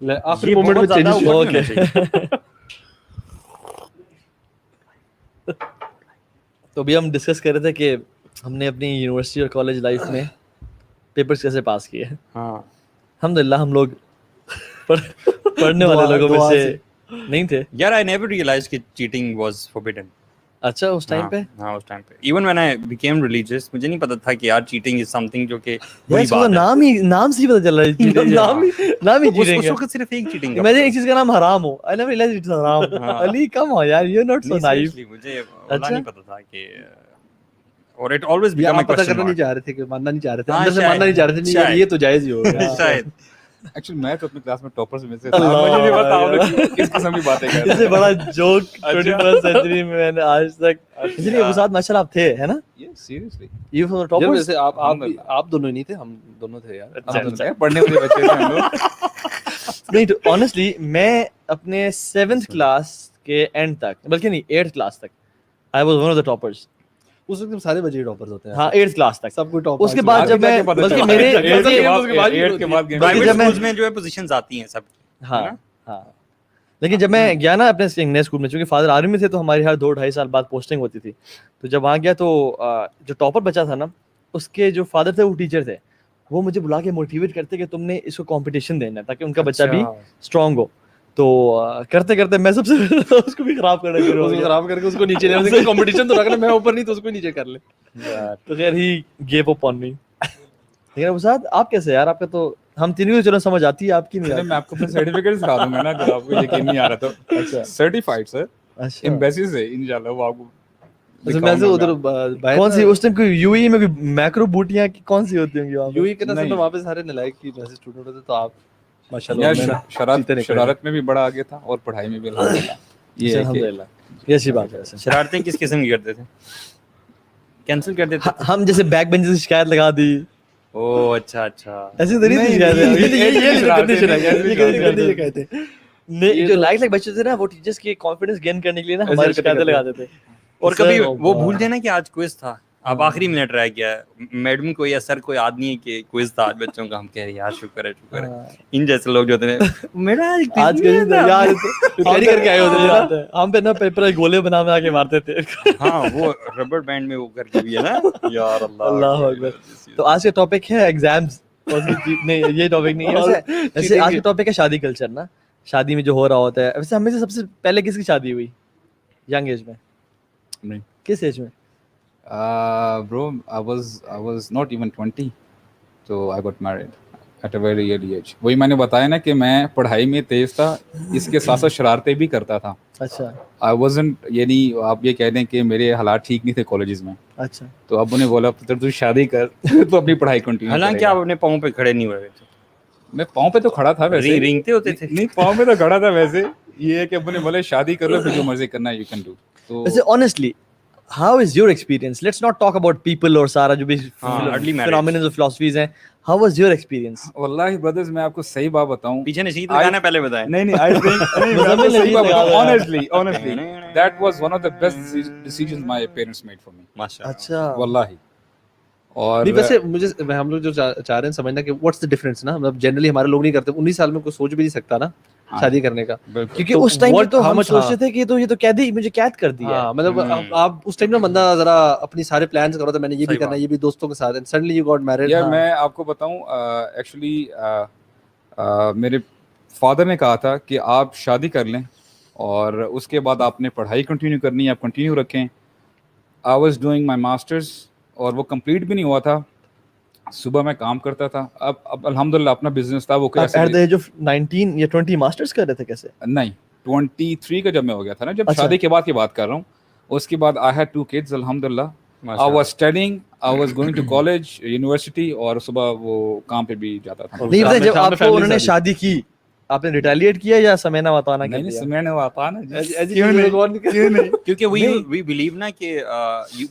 آخری مومنٹ میں changes okay. تو ابھی ہم ڈسکس کر رہے تھے کہ ہم نے اپنی یونیورسٹی اور کالج لائف میں پیپرز کیسے پاس کیے. ہاں الحمدللہ ہم لوگ پڑھنے والے لوگوں میں سے نہیں تھے. یار I never realized کہ cheating was forbidden. اچھا اس ٹائم پہ ہاں اس ٹائم پہ even when I became religious مجھے نہیں پتا تھا کہ یار cheating is something جو کہ بری اس کا بات ہے. نام سے ہی پتہ چل رہا ہے. نام ہی چیٹنگ اس ہے. وقت صرف ایک cheating میں ایک چیز کا نام حرام ہو. I never realized it's حرام. علی کم ہو یار, you're not so naive. مجھے واللہ نہیں پتا تھا کہ اور it always یا become a آپ پتہ question کرنا نہیں mark. چاہ رہے تھے کہ ماننا نہیں چاہ رہے تھے, ہاں، اندر سے شاید، ماننا نہیں چاہ رہے تھے, نہیں یار شاید. یہ تو جائز ہی ہوگا. شاید ایکچولی میں تو اپنی کلاس میں ٹاپرز میں سے تھا, مجھے نہیں پتا آپ لوگ کس قسم کی باتیں کر رہے ہیں. اس سے بڑا جوک 21st century میں نے آج تک. اس لیے ابو سعد ماشاءاللہ آپ تھے ہے نا, یہ سیریسلی you were جب toppers. ویسے آپ دونوں ہی نہیں تھے, ہم دونوں تھے یار. اچھا پڑھنے والے بچے تھے ہم لوگ. نہیں تو honestly میں اپنے 7th کلاس کے اینڈ تک, بلکہ نہیں 8th کلاس تک I was one of the toppers. اس وقت سارے بچے ٹاپرز ہوتے ہیں. ہاں 8th کلاس تک. سب کوئی ٹاپ. اس کے بعد جب میں بلکہ میرے پرائیویٹ اسکولز میں جو ہے پوزیشنز آتی ہیں سب. ہاں ہاں لیکن جب میں گیا نا اپنے نئے اسکول میں, چونکہ فادر آرمی میں تھے تو ہماری ہر 2-2.5 سال بعد پوسٹنگ ہوتی تھی. تو جب وہاں گیا تو جو ٹاپر بچہ تھا نا, اس کے جو فادر تھے وہ ٹیچر تھے, وہ مجھے بلا کے موٹیویٹ کرتے کہ تم نے اس کو کمپٹیشن دینا ہے تاکہ ان کا بچہ بھی اسٹرانگ ہو. تو کرتے کرتے میں سب سے اس کو بھی خراب کرنا شروع ہو گیا. خراب کر کے اس کو نیچے لے آنے کمپٹیشن تو رکھنا, میں اوپر نہیں تو اس کو نیچے کر لے. تو خیر ہی گیو اپ آن می. لیکن ابو سعد آپ کیسے یار, آپ کا تو ہم تینوں کو چلو سمجھ آتی ہے, آپ کی نہیں آتی. میں آپ کو اپنا سرٹیفکیٹ دکھا دوں گا نا اگر آپ کو یقین نہیں آ رہا تو. اچھا سرٹیفائڈ سر اچھا ایمبیسی سے انشاءاللہ وہ آپ کو میں سے ادھر کون سی اس ٹائم کوئی یو ای میں کوئی میکرو بوٹیاں کون سی ہوتی ہوں گی وہاں یو ای کے نا وہاں پہ سارے نلائق کی ویسے اسٹوڈنٹ ہوتے, تو آپ ماشاءاللہ شرارت میں بھی بڑا آگے تھا اور پڑھائی میں بھی الحمدللہ. یہ الحمدللہ یہ اچھی بات ہے. شرارتیں کس قسم کی کرتے تھے؟ کینسل کر دیتے تھے ہم جیسے بیک بینچ سے شکایت لگا دی, او اچھا اچھا ایسی تو نہیں شکایت ہے. جو لائک بچے تھے نا وہ ٹیچرس کے کانفیڈنس گین کرنے کے لیے نا ہماری شکایتیں لگاتے تھے. اور کبھی وہ بھول جائے نا کہ آج کوئز تھا, اب آخری منٹ رہ گیا ہے, میڈم کو یا سر کوئی یاد نہیں ہے کہ کوئز تھا آج بچوں کا, ہم کہہ رہے ہیں یار شکر ہے. ان جیسے لوگ جو ہوتے ہیں میرا آج یار کیری کر کے آئے ہوتے ہیں, ہم پہ نا پیپر گولے بنا کے مارتے تھے. ہاں وہ ربڑ بینڈ میں وہ کر کے بھی ہے نا. یار اللہ اکبر. تو آج کا ٹاپک ہے ایگزامز. نہیں یہ ٹاپک نہیں ہے ویسے, آج کا ٹاپک ہے شادی کلچر نا, شادی میں جو ہو رہا ہوتا ہے. ویسے ہمیں سے سب سے پہلے کس کی شادی ہوئی ینگ ایج میں, کس ایج میں؟ Bro, I was not even 20, so I got married at a very early age. وہی میں نے بتایا نا کہ میں پڑھائی میں تیز تھا, اس کے ساتھ ساتھ شرارتیں بھی کرتا تھا. اچھا I wasn't, یعنی آپ یہ کہہ دیں کہ میرے حالات ٹھیک نہیں تھے کالجز میں. اچھا تو اب انہیں بولا تو شادی کر تو اپنی پڑھائی کنٹینیو. حالانکہ آپ اپنے پاؤں پہ کھڑے نہیں ہوئے تھے. میں پاؤں پہ تو کھڑا تھا ویسے, رینگتے ہوتے تھے. نہیں پاؤں پہ تو کھڑا تھا ویسے. یہ ہے کہ اب انہیں بولے شادی کر لو, پھر جو مرضی کرنا ہے یو کین ڈو. تو ویسے honestly how is your experience? Let's not talk about people اور سارا جو بھی phenomena اور philosophies ہیں. How was your experience? واللہ brothers میں آپ کو صحیح بات بتاؤں, پیچھے نشید لگانا پہلے بتائیں. نہیں I think honestly that was one of the best decisions my parents made for me. ماشاءاللہ. اچھا واللہ. اور نہیں ویسے مجھے ہم لوگ جو چاہ رہے ہیں سمجھنا کہ واٹس دا ڈفرنس نا, مطلب جنرلی ہمارے لوگ نہیں کرتے. 19 سال میں کوئی سوچ بھی نہیں سکتا نا شادی کرنے کا, کیونکہ اس ٹائم تو ہم سوچتے تھے کہ یہ تو قیدی مجھے قید کر دیا. ہاں مطلب آپ اس ٹائم نا بندہ ذرا اپنی سارے پلانس کرو, تو میں نے یہ بھی کرنا ہے, یہ بھی دوستوں کے ساتھ, and suddenly you got married. یار میں آپ کو بتاؤں ایکچولی میرے فادر نے کہا تھا کہ آپ شادی کر لیں اور اس کے بعد آپ نے پڑھائی کنٹینیو کرنی ہے, آپ کنٹینیو رکھیں. I was doing my masters اور وہ کمپلیٹ بھی نہیں ہوا تھا. صبح میں کام کرتا تھا, اب الحمدللہ اپنا بزنس تھا. وہ ایٹ دی ایج آف 19 یا 20 ماسٹرز کر رہے تھے کیسے؟ نہیں 23 کا جب میں ہو گیا تھا نا, جب شادی کے بعد کی بات کر رہا ہوں. اس کے بعد آئی ہیڈ 2 kids الحمدللہ. I was studying, I was going to college, university, اور صبح وہ کام پہ بھی جاتا تھا. نہیں پتہ جب آپ کو انہوں نے شادی کی آپ نے ریٹیلیٹ کیا یا سمینا وطانہ کیا؟ نہیں سمینا وطانہ کیوں نہیں, کیونکہ we believe نا کہ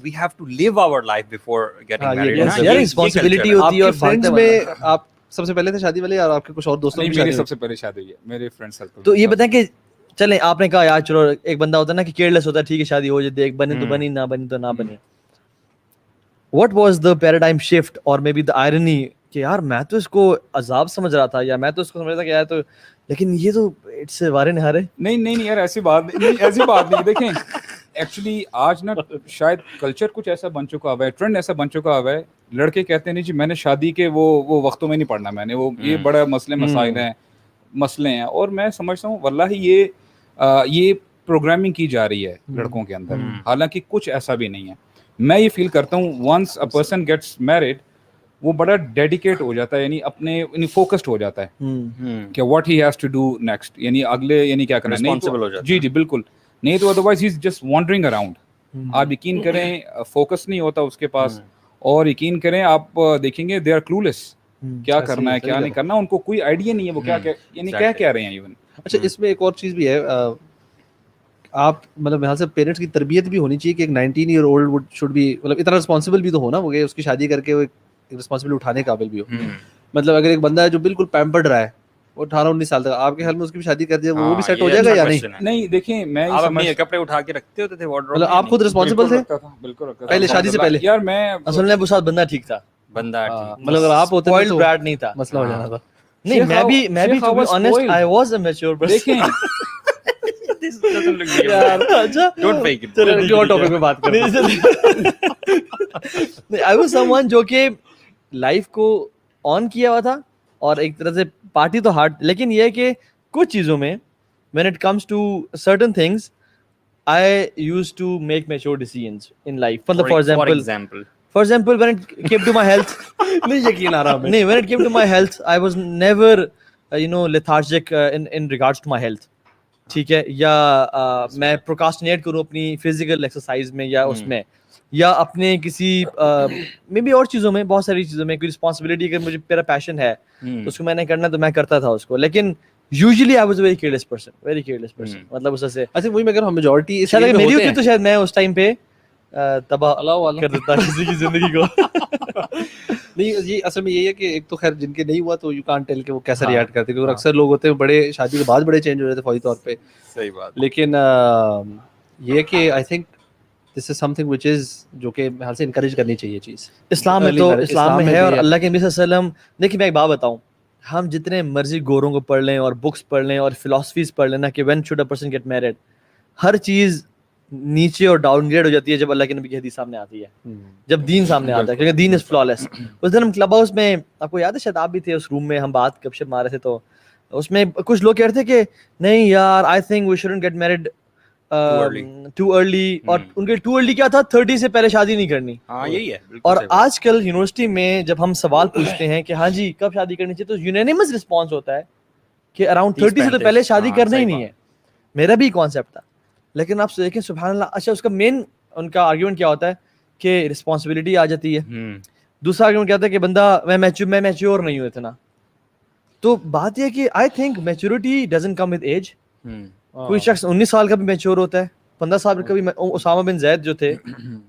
we have to live our life before getting married. یار رسپانسبلٹی ہوتی ہے. اور فرینڈز میں آپ سب سے پہلے تھے شادی والے, اور آپ کے کچھ اور دوستوں کی میری سب سے پہلے شادی ہوئی ہے میرے فرینڈ سرکل. تو یہ بتائیں کہ چلیں آپ نے کہا یار چلو ایک بندہ ہوتا ہے نا کہ کیئرلیس ہوتا ہے, ٹھیک ہے شادی ہو جاتی ہے, ایک بنی تو بنی, نہ بنی تو نہ بنی. What was the paradigm shift or maybe the irony کہ یار میں تو اس کو عذاب سمجھ رہا تھا, یا میں تو اس کو سمجھ رہا تھا کہ یار تو, لیکن یہ تو اٹس وارے نہارے. نہیں یار ایسی بات نہیں. دیکھیں ایکچولی آج نا شاید کلچر کچھ ایسا بن چکا ہوا ہے, ٹرینڈ ایسا بن چکا ہوا ہے, لڑکے کہتے ہیں نہیں جی میں نے شادی کے وہ وقتوں میں نہیں پڑھنا, میں نے وہ یہ بڑا مسئلے ہیں. اور میں سمجھتا ہوں واللہ یہ پروگرامنگ کی جا رہی ہے لڑکوں کے اندر, حالانکہ کچھ ایسا بھی نہیں ہے. میں یہ فیل کرتا ہوں once a person gets married وہ بڑا ڈیڈیکیٹ ہو جاتا ہے, یعنی فوکسڈ ہو جاتا ہے کہ what he has to do next, یعنی اگلے یعنی کیا کرنا ہے. جی بالکل, نہیں تو otherwise he is just wondering around. آپ یقین کریں فوکس نہیں ہوتا اس کے پاس, اور یقین کریں آپ دیکھیں گے دے آر کلولس, کیا کرنا ہے کیا نہیں کرنا, ان کو کوئی آئیڈیا نہیں ہے وہ کیا یعنی کیا رہے ہیں ایون. اچھا اس میں ایک اور چیز بھی ہے, آپ مطلب یہاں سے پیرنٹس کی تربیت بھی ہونی چاہیے کہ ایک 19 year old would should be, مطلب اتنا رسپانسبل بھی تو ہو نا وہ, کہ اس کی شادی کر کے وہ ایک رسپانسبلٹی اٹھانے قابل بھی ہو. مطلب اگر ایک بندہ ہے جو بالکل پیمپرڈ رہا ہے, وہ 18-19 سال تک, آپ کے خیال میں اس کی بھی شادی کر دیا وہ بھی سیٹ ہو جائے گا یا نہیں؟ نہیں دیکھیں میں آپ اپنے کپڑے اٹھا کے رکھتے ہوتے تھے وارڈروب میں, مطلب آپ خود رسپانسبل تھے بالکل پہلے شادی سے پہلے؟ یار میں اصل میں وہ ساتھ بندہ ٹھیک تھا, بندہ مطلب اگر آپ ہوتے spoiled brat نہیں تھا, مسئلہ ہو جانا تھا. نہیں میں بھی to be honest I was a mature person. دیکھیں I was someone جو کہ لائف کو آن کیا ہوا تھا, اور ایک طرح سے پارٹی تو ہارڈ, لیکن یہ کہ کچھ چیزوں میں when it comes to certain things I used to make mature decisions in life. مطلب for example when it came to my health نہیں یقین آ رہا ہمیں, when it came to my health I was never lethargic in regards to my health. ٹھیک ہے, یا میں پروکاسٹینیٹ کروں اپنی فزیکل ایکسرسائز میں, یا اس میں, یا اپنے کسی میں بھی اور چیزوں میں, بہت ساری چیزوں میں کوئی رسپانسبلٹی, اگر مجھے میرا پیشن ہے تو اس کو میں نے کرنا تو میں کرتا تھا اس کو. لیکن usually I was a very careless person, مطلب اس سے اچھا وہی میں اگر میجورٹی شاید میری ہوتی تو شاید میں اس ٹائم پہ تباہ کر دیتا کسی کی زندگی کو. نہیں یہ اصل میں یہی ہے کہ ایک تو خیر جن کے نہیں ہوا تو یو کان ٹیل کہ وہ کیسا ریئیکٹ کرتے, کیونکہ اکثر لوگ ہوتے ہیں بڑے شادی کے بعد بڑے چینج ہو جاتے فوری طور پہ. صحیح بات. لیکن یہ کہ I think this is some thing which از جو کہ حال سے انکریج کرنی چاہیے چیز اسلام میں, تو اسلام میں ہے. اور اللہ کے نبی صلی اللہ علیہ وسلم, دیکھیے میں ایک بات بتاؤں, ہم جتنے مرضی گوروں کو پڑھ لیں اور بکس پڑھ لیں اور فلاسفیز پڑھ لیں نا کہ when should a person get married, ہر چیز نیچے اور ڈاؤن گریڈ ہو جاتی ہے جب اللہ کے نبی کی حدیث سامنے آتی ہے, جب دین سامنے آتا ہے, کیونکہ دین از فلالیس. اس دن ہم کلب ہاؤس میں, آپ کو یاد ہے شاید آپ بھی تھے اس روم میں, ہم بات گپ شپ مارے تھے, تو اس میں کچھ لوگ کہہ رہے تھے کہ نہیں یار I think we shouldn't get married too early, اور ان کے ٹو ارلی کیا تھا 30 سے پہلے شادی نہیں کرنی. ہاں یہی ہے. اور آج کل یونیورسٹی میں جب ہم سوال پوچھتے ہیں کہ ہاں جی کب شادی کرنی چاہیے, تو یونینیمس رسپانس ہوتا ہے کہ اراؤنڈ 30 سے تو پہلے شادی کرنا ہی نہیں ہے. میرا بھی کانسیپٹ تھا, لیکن آپ دیکھیں سبحان اللہ. اچھا اس کا مین ان کا آرگیومنٹ کیا ہوتا ہے کہ رسپانسبلٹی آ جاتی ہے. دوسرا آرگیومنٹ کیا ہوتا ہے کہ بندہ میں میچور نہیں ہوں اتنا. تو بات یہ کہ I think maturity doesn't come with age. کوئی شخص 19 سال کا بھی میچور ہوتا ہے, 15 سال کا بھی. اسامہ بن زید جو تھے,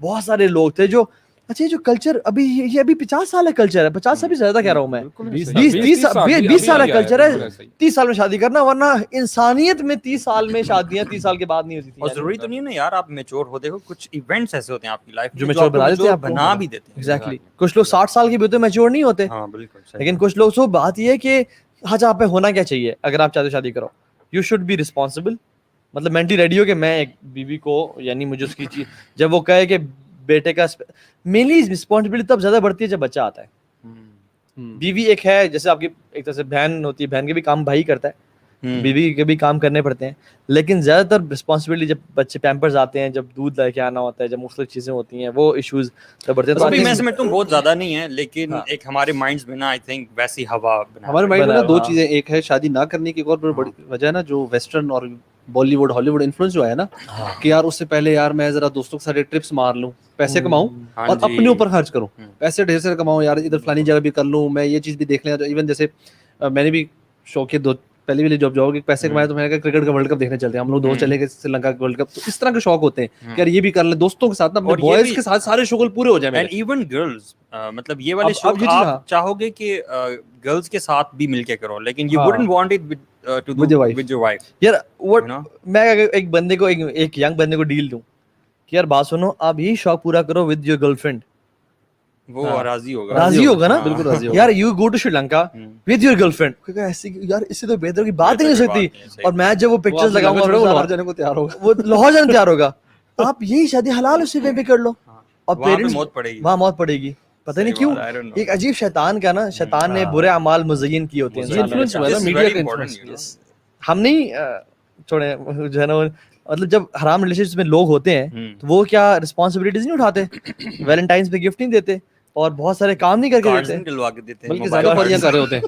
بہت سارے لوگ تھے جو, اچھا یہ جو کلچر ابھی یہ ابھی 50 سال کا کلچر ہے, 50 سے بھی زیادہ کہہ رہا ہوں میں, 20 سال کا کلچر ہے, 30 سال میں شادی کرنا, ورنہ انسانیت میں 30 سال میں شادیاں 30 سال کے بعد نہیں ہوتی تھی. اور ضروری تو نہیں ہے نا یار آپ میچور ہو, دیکھو کچھ ایونٹس ایسے ہوتے ہیں آپ کی لائف جو میچور بنا دیتے ہیں, بنا بھی دیتے ہیں. ایگزیکٹلی, کچھ لوگ 60 سال کے بھی ہوتے ہیں میچور نہیں ہوتے. ہاں بالکل. لیکن کچھ لوگ, سو بات یہ ہے کہ ہاں آپ پہ ہونا کیا چاہیے اگر آپ چاہتے ہو شادی کرو, یو شوڈ بی رسپانسبل. مطلب مینٹلی ریڈی ہو کہ میں ایک بیوی کو, یعنی مجھے اس کی چیز, جب وہ کہے کہ بیٹے کا مینلی رسپانسبلٹی تب زیادہ بڑھتی ہے جب بچہ آتا ہے. بیوی ایک ہے جیسے آپ کی ایک طرح سے بہن ہوتی ہے, بہن کے بھی کام بھائی کرتا ہے, بیوی کے بھی کام کرنے پڑتے ہیں, لیکن زیادہ تر رسپانسبلٹی جب بچے پیمپرز آتے ہیں, جب دودھ لے کے آنا ہوتا ہے, جب مختلف چیزیں ہوتی ہیں, وہ ایشوز بڑھتے ہیں. تو میں سمجھتا ہوں بہت زیادہ نہیں ہے, لیکن ایک ہمارے مائنڈز میں نا آئی تھنک ویسی ہوا ہمارے مائنڈ میں نا دو چیزیں, ایک ہے شادی نہ کرنے کی, ایک اور بڑی وجہ ہے نا جو ویسٹرن اور بالی ووڈ ہالی ووڈ انفلوئنس جو ہے نا, کہ یار اس سے پہلے یار میں ذرا دوستوں کے ساتھ ٹرپس مار لوں, پیسے کماؤں اور اپنے اوپر خرچ کروں, پیسے ڈھیر سے کماؤں یار, ادھر فلانی جگہ بھی کر لوں, میں یہ چیز بھی دیکھ لیں. ایون جیسے میں نے بھی شوق ہے, پہلی والی جاب جاؤ کہ پیسے کمائے تو میں نے کہا کرکٹ کا ورلڈ کپ دیکھنے چلتے ہیں, ہم لوگ دوست چلے گئے سری لنکا کا ورلڈ کپ. تو اس طرح کے شوق ہوتے ہیں کہ یار یہ بھی کر لیں دوستوں کے ساتھ نا, اپنے بوائز کے ساتھ سارے شغل پورے ہو جائیں. اینڈ ایون گرلز, مطلب یہ والے شوق آپ چاہو گے کہ گرلز کے ساتھ بھی مل کے کرو, لیکن you wouldn't want it to do with your wife. یار میں ایک بندے کو, ایک ینگ بندے کو ڈیل دوں کہ یار بات سنو, آپ یہی شوق پورا کرو ود یور گرل فرینڈ, وہ راضی ہوگا راضی ہوگا نا, بالکل راضی ہوگا. یار you go to Sri Lanka with your girlfriend, ایسی یار اس سے تو بہتر کی بات ہی نہیں ہو سکتی. اور میں جب وہ پکچرز لگاؤں گا لاہور جانے کو تیار ہوگا, وہ لاہور جانے تیار ہوگا. آپ یہی شادی حلال اسی پہ کر لو, اور پیرنٹس موت پڑے گی, وہاں موت پڑے گی. پتہ نہیں کیوں ایک عجیب شیطان کا نا, شیطان نے برے اعمال مزین کیے ہوتے ہیں. انفلوئنس ہوا نا میڈیا کا انفلوئنس. ہم نہیں چھوڑے جو ہے نا, مطلب جب حرام ریلیشنز میں لوگ ہوتے ہیں تو وہ کیا رسپانسبلٹیز نہیں اٹھاتے, ویلنٹائنس پہ گفٹ نہیں دیتے, اور بہت سارے کام نہیں کر کے دیتے, بلکہ زیادہ خوریاں کر رہے ہوتے ہیں.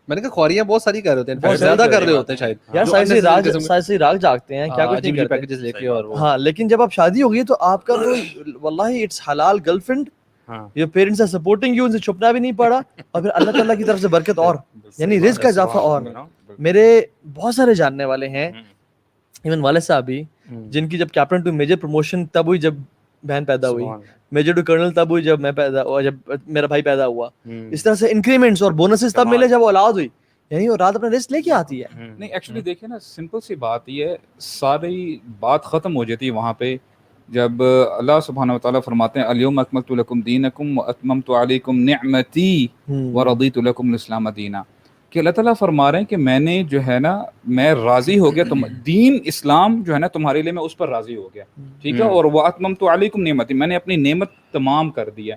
میں نے کہا خوریاں بہت ساری کر رہے ہوتے ہیں, بہت زیادہ کر رہے ہوتے ہیں شاید. یار سائے راگ جاگتے ہیں, کیا کچھ نہیں کرتے پیکیجز لے کے. اور ہاں لیکن جب آپ شادی ہو گئی تو آپ کا تو واللہ اٹس حلال girl friend, your parents are supporting you, ان سے چھپنا بھی نہیں پڑا, اور پھر اللہ تعالیٰ کی طرف سے برکت اور یعنی رزق کا اضافہ. اور میرے بہت سارے جاننے والے ہیں, ایون والد صاحب بھی, جن کی جب کیپٹن ٹو میجر پروموشن تب ہوئی جب بہن پیدا ہوئی, میجر ٹو کرنل تب ہوئی جب میں پیدا ہوا, جب میرا بھائی پیدا ہوا. اس طرح سے انکریمنٹس اور بونسز تب ملے جب اولاد ہوئی. یعنی وہ رات اپنا رزق لے کے آتی ہے. نہیں ایکچولی دیکھیں نا, سمپل سی بات یہ ہے, ساری بات ختم ہو جاتی ہے وہاں پہ جب اللہ سبحانہ و تعالیٰ فرماتے ہیں الیوم اکملت لکم دینکم واتممت علیکم نعمتی ورضیت لکم الاسلام دینا, کہ اللہ تعالیٰ فرما رہے ہیں کہ میں نے جو ہے نا, میں راضی ہو گیا, تم دین اسلام جو ہے نا تمہارے لیے میں اس پر راضی ہو گیا, ٹھیک ہے. اور واتممت علیکم نعمتی, میں نے اپنی نعمت تمام کر دیا.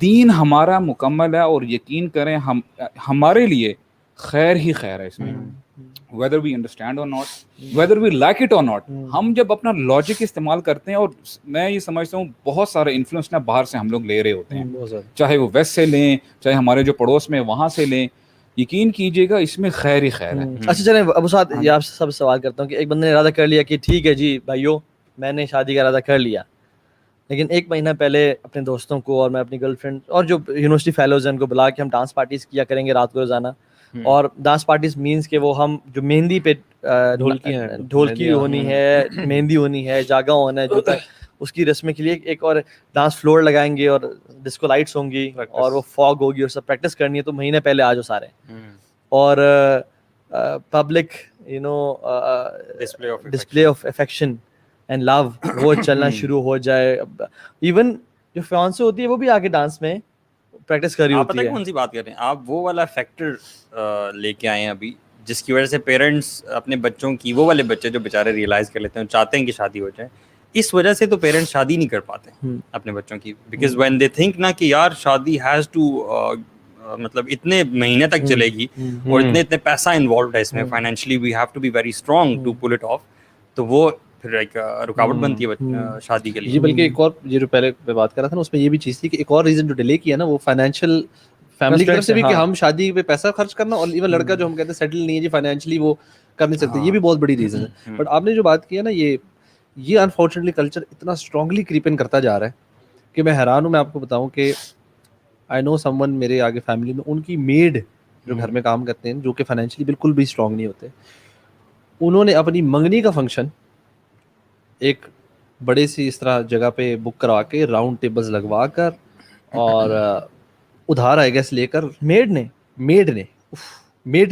دین ہمارا مکمل ہے, اور یقین کریں ہمارے لیے خیر ہی خیر ہے اس میں, whether we understand or not, whether we like it or not. ہم جب اپنا لاجک استعمال کرتے ہیں, اور میں یہ سمجھتا ہوں بہت سارے انفلوئنس نا باہر سے ہم لوگ لے رہے ہوتے ہیں, چاہے وہ ویسٹ سے لیں, چاہے ہمارے جو پڑوس میں وہاں سے لیں, یقین کیجیے گا اس میں خیر ہی خیر ہے. اچھا چلیں ابو سعد, یہ آپ سے سب سوال کرتا ہوں کہ ایک بندے نے ارادہ کر لیا کہ ٹھیک ہے جی بھائیو, میں نے شادی کا ارادہ کر لیا, لیکن ایک مہینہ پہلے اپنے دوستوں کو اور میں اپنی گرل فرینڈ اور جو یونیورسٹی فیلوز ہیں ان کو بلا کے ہم ڈانس پارٹیز کیا کریں گے رات کو روزانہ. اور ڈانس پارٹیز مینس کہ وہ ہم جو مہندی پہ ڈھولکی ہونی ہے, مہندی ہونی ہے, جاگا ہونا ہے, جو تک اس کی رسم کے لیے ایک اور ڈانس فلور لگائیں گے, اور ڈسکو لائٹس ہوں گی, اور وہ فاگ ہوگی, اور سب پریکٹس کرنی ہے. تو مہینے پہلے آ جاؤ سارے, اور public you know display of affection and love وہ چلنا شروع ہو جائے. ایون جو فیانسے ہوتی ہے وہ بھی آگے ڈانس میں پریکٹس کر رہی ہوتی ہے. کون سی بات کر رہے ہیں آپ, وہ والا فیکٹر لے کے آئے ہیں ابھی, جس کی وجہ سے پیرنٹس اپنے بچوں کی, وہ والے بچے جو بیچارے ریئلائز کر لیتے ہیں, چاہتے ہیں کہ شادی ہو جائے, اس وجہ سے تو پیرنٹس شادی نہیں کر پاتے اپنے بچوں کی. بیکاز وین دے تھنک نا کہ یار شادی ہیز ٹو مطلب اتنے مہینے تک چلے گی, اور اتنے پیسہ انوالوڈ ہے اس میں, financially we have to be very strong to pull it off, تو وہ پھر ایک رکاوٹ بنتی ہے شادی کے لیے. جی بلکہ ایک اور, یہ جو پہلے میں بات کر رہا تھا نا, اس میں یہ بھی چیز تھی کہ ایک اور ریزن جو ڈیلے کیا نا, وہ فائنینشیل فیملی کی طرف سے بھی, کہ ہم شادی پہ پیسہ خرچ کرنا, اور ایون لڑکا جو ہم کہتے ہیں سیٹل نہیں ہے جی فائنینشلی, وہ کر نہیں سکتے, یہ بھی بہت بڑی ریزن ہے. بٹ آپ نے جو بات کی ہے نا, یہ انفارچونیٹلی کلچر اتنا اسٹرانگلی کریپ ان کرتا جا رہا ہے کہ میں حیران ہوں. میں آپ کو بتاؤں کہ آئی نو سم ون میرے آگے فیملی میں, ان کی میڈ جو گھر میں کام کرتے ہیں, جو کہ فائنینشلی بالکل بھی اسٹرانگ نہیں ہوتے, انہوں نے اپنی منگنی کا فنکشن ایک بڑے سی اس طرح جگہ پہ بک کروا کے, راؤنڈ ٹیبلز لگوا کر, اور ادھار آئے گیس لے کر, میڈ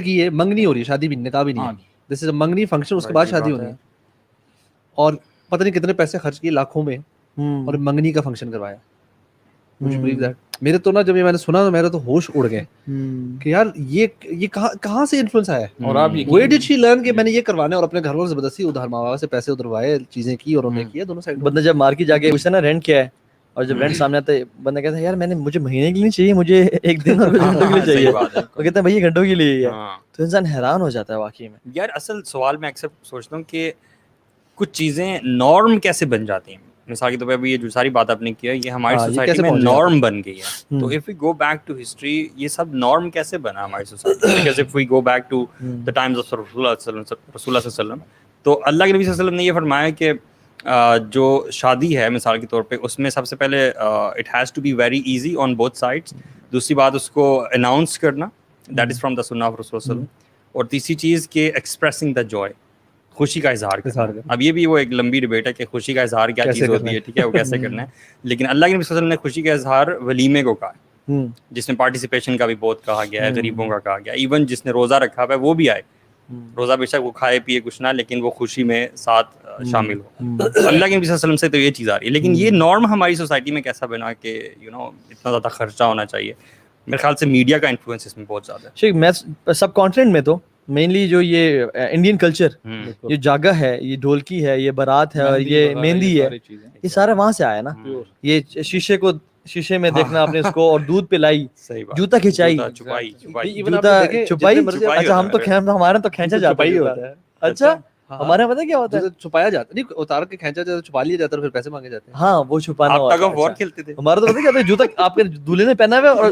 کی یہ منگنی ہو رہی ہے, شادی بھی نکاح بھی نہیں ہے, دس از اے منگنی فنکشن, اس کے بعد شادی ہونی ہے, اور پتہ نہیں کتنے پیسے خرچ کیے, لاکھوں میں, اور منگنی کا فنکشن کروایا. میرے تو نا جب یہ میں نے سنا تو میرے تو ہوش اڑ گئے کہ یار یہ کہاں سے انفلوئنس آیا ہے, اور آپ ویئر ڈڈ شی لرن کہ میں نے یہ کروانا ہے, اور اپنے گھر والوں سے زبردستی ادھار ماں باپ سے پیسے ادھروائے, چیزیں کی, اور انہوں نے کیا دونوں سائڈ. بندہ جب مارکیٹ جا کے پوچھتا نا رینٹ کیا ہے, اور جب رینٹ سامنے آتا ہے بندہ کہتا ہے یار مجھے مہینے کے لیے چاہیے, مجھے ایک دن اور کچھ گھنٹوں کے لیے چاہیے, وہ کہتا ہے بھائی گھنٹوں کے لیے ہے. تو انسان حیران ہو جاتا ہے واقعی میں. یار اصل سوال میں اکثر سوچتا ہوں کہ کچھ چیزیں نارم کیسے بن جاتی ہیں. مثال کے طور پہ ابھی یہ جو ساری بات آپ نے کیا, یہ ہماری سوسائٹی میں نارم بن گئی ہے. تو if we go back to history, یہ سب نارم کیسے بنا ہماری سوسائٹی میں؟ Because if we go back to the times of رسول اللہ صلی اللہ علیہ وسلم, تو اللہ کے نبی صلی اللہ علیہ وسلم نے یہ فرمایا کہ جو شادی ہے مثال کے طور پہ, اس میں سب سے پہلے it has to be very easy on both sides. دوسری بات, اس کو اناؤنس کرنا, دیٹ از فرام دا سنہ آف رسول وسلم. اور تیسری چیز کہ ایکسپریسنگ دا جوائے, خوشی کا اظہار کرنا. اب یہ بھی وہ ایک لمبی ڈبیٹ ہے کہ خوشی کا اظہار کیا چیز ہوتی ہے, ٹھیک ہے, وہ کیسے کرنا ہے. لیکن اللہ کے نبی صلی اللہ علیہ وسلم نے خوشی کا اظہار ولیمے کو کہا ہے, جس میں پارٹیسپیشن کا بھی بہت کہا گیا ہے, غریبوں کا کہا گیا, ایون جس نے روزہ رکھا ہوا ہے وہ بھی آئے. روزہ بے شک وہ کھائے پیے کچھ نہ, لیکن وہ خوشی میں ساتھ شامل ہو. اللہ کے نبی صلی اللہ علیہ وسلم سے تو یہ چیز آ رہی ہے, لیکن یہ نارم ہماری سوسائٹی میں کیسا بنا کہ اتنا زیادہ خرچہ ہونا چاہیے. میرے خیال سے میڈیا کا انفلوئنس اس میں بہت زیادہ ہے. شیخ میں سب کانٹیننٹ میں تو مینلی جو یہ انڈین کلچر, یہ جاگا ہے, یہ ڈھولکی ہے, یہ بارات ہے, اور یہ مہندی ہے, یہ سارا وہاں سے آیا نا. یہ شیشے میں دیکھنا آپ نے اس کو, اور دودھ پلائی, جوتا کھینچائی, جوتا چھپائی. اچھا ہم تو ہمارے تو کھینچا جاتا ہے. اچھا ہمارے یہاں پتہ کیا ہوتا ہے, چھپایا جاتا نہیں, اتار کے کھینچا جاتا, چھپا لیا جاتا, پھر پیسے مانگے جاتے ہیں. ہاں وہ چھپانا ہوتا ہے. کھیلتے تھے ہمارا تو پتہ کیا ہوتا ہے, جوتا آپ کے دولہے نے پہنا ہوا ہے اور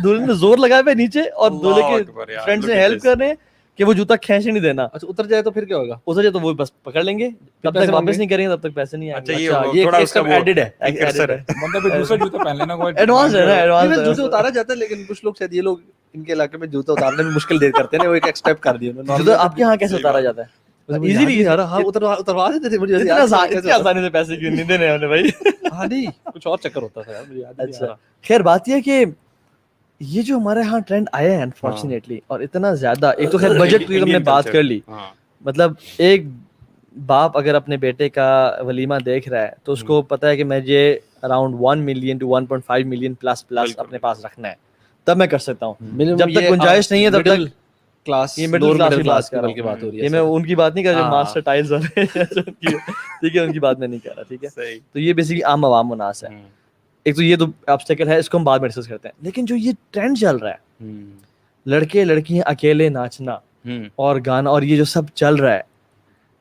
دولہے نے زور لگایا ہوا ہے نیچے, اور دولہے کے فرینڈ سے ہیلپ کرنے کہ وہ جوتا کھینچ نہیں دینا. اچھا اتر جائے تو پھر کیا ہوگا؟ اتر جائے تو وہ بس پکڑ لیں گے, تب تک واپس نہیں کریں گے, تب تک پیسے نہیں آئیں گے. اچھا یہ تھوڑا اس کا ایڈڈ ہے, مطلب دوسرا جوتا پہن لینا, کوئی ایڈوانس ہے نا, ایڈوانس جوتے اتارا جاتا ہے. لیکن کچھ لوگ شاید یہ لوگ ان کے علاقے میں جوتا اتارنے میں مشکل دیر کرتے ہیں, وہ ایک اسٹیپ کر دیا انہوں نے. جوتا آپ کے یہاں کیسے اتارا جاتا ہے؟ ایزیلی یار, ہاں اتروا دیتے تھے مجھے. اتنی آسانی سے پیسے کیوں نہیں دینے ہم نے بھائی؟ ہاں نہیں, کچھ اور چکر ہوتا تھا یار. اچھا خیر, بات یہ ہے کہ یہ جو ہمارے ہاں ٹرینڈ آیا ہے انفارچونیٹلی, اور اتنا زیادہ, ایک تو خیر بجٹ کی ہم نے بات کر لی, مطلب ایک باپ اگر اپنے بیٹے کا ولیمہ دیکھ رہا ہے تو اس کو پتہ ہے کہ مجھے around 1 million to 1.5 million plus اپنے پاس رکھنا ہے, تب میں کر سکتا ہوں. جب تک گنجائش نہیں ہے تب تک کلاس, یہ مڈل کلاس کی بات ہو رہی ہے. یہ میں ان کی بات نہیں کر رہا, ماسٹر ٹائلز والے, ٹھیک ہے, ان کی بات میں نہیں کر رہا, ٹھیک ہے. تو یہ بیسیکلی عام عوام مناس ہے. ایک تو یہ تو آبسٹیکل ہے, اس کو ہم بعد میں ڈسکس کرتے ہیں. لیکن جو یہ ٹرینڈ چل رہا ہے, لڑکے لڑکیاں اکیلے ناچنا اور گانا, اور یہ جو سب چل رہا ہے,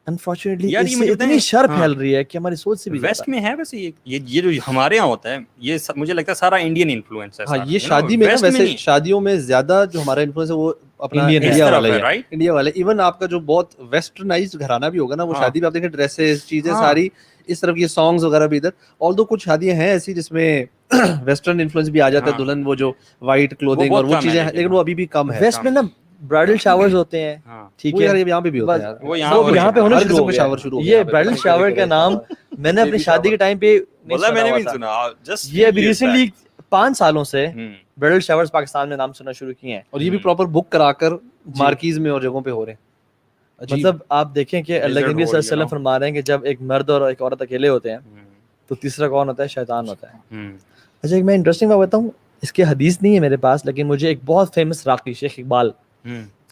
انفارچونیٹلی اس سے اتنی شر پھیل رہی ہے کہ ہماری سوچ سے بھی ویسٹ میں ہے. ویسے یہ جو ہمارے یہاں ہوتا ہے, یہ مجھے لگتا ہے سارا انڈین انفلوئنس ہے. ہاں یہ شادی میں, ویسے شادیوں میں زیادہ جو ہمارا انفلوئنس ہے وہ اپنا انڈیا والا ہے, انڈیا والا. ایون آپ کا جو بہت ویسٹرنائزڈ گھرانہ بھی ہوگا نا, وہ شادی میں آپ دیکھیں ڈریسز, چیزیں ساری اس طرف کی, سانگز وغیرہ بھی ادھر. آلدو کچھ شادیاں ہیں ایسی جس میں ویسٹرن انفلوئنس بھی آ جاتا ہے, دلہن وہ جو وائٹ کلوتھنگ اور وہ چیزیں, لیکن وہ ابھی بھی کم ہے. ویسٹ میں نا برائڈل شاورز ہوتے ہیں, ٹھیک ہے, یہاں پہ بھی ہوتا ہے, وہ یہاں پہ ہونا شروع ہو گیا. یہ برائڈل شاور کا نام میں نے اپنی شادی کے ٹائم پہ نہیں سنا. یہ ابھی ریسنٹلی 5 سالوں سے برائڈل شاورز پاکستان میں نام سننا شروع کیے ہیں, اور یہ بھی پراپر بک کرا کر مارکیز میں اور جگہوں پہ ہو رہے ہیں. مطلب آپ دیکھیں کہ اللہ کے نبی صلی اللہ علیہ وسلم فرما رہے ہیں کہ جب ایک مرد اور ایک عورت اکیلے ہوتے ہیں تو تیسرا کون ہوتا ہے؟ شیطان ہوتا ہے. اچھا ایک میں انٹرسٹنگ بات بتاؤں, اس کے حدیث نہیں ہے میرے پاس, لیکن مجھے ایک بہت فیمس راقی شیخ اقبال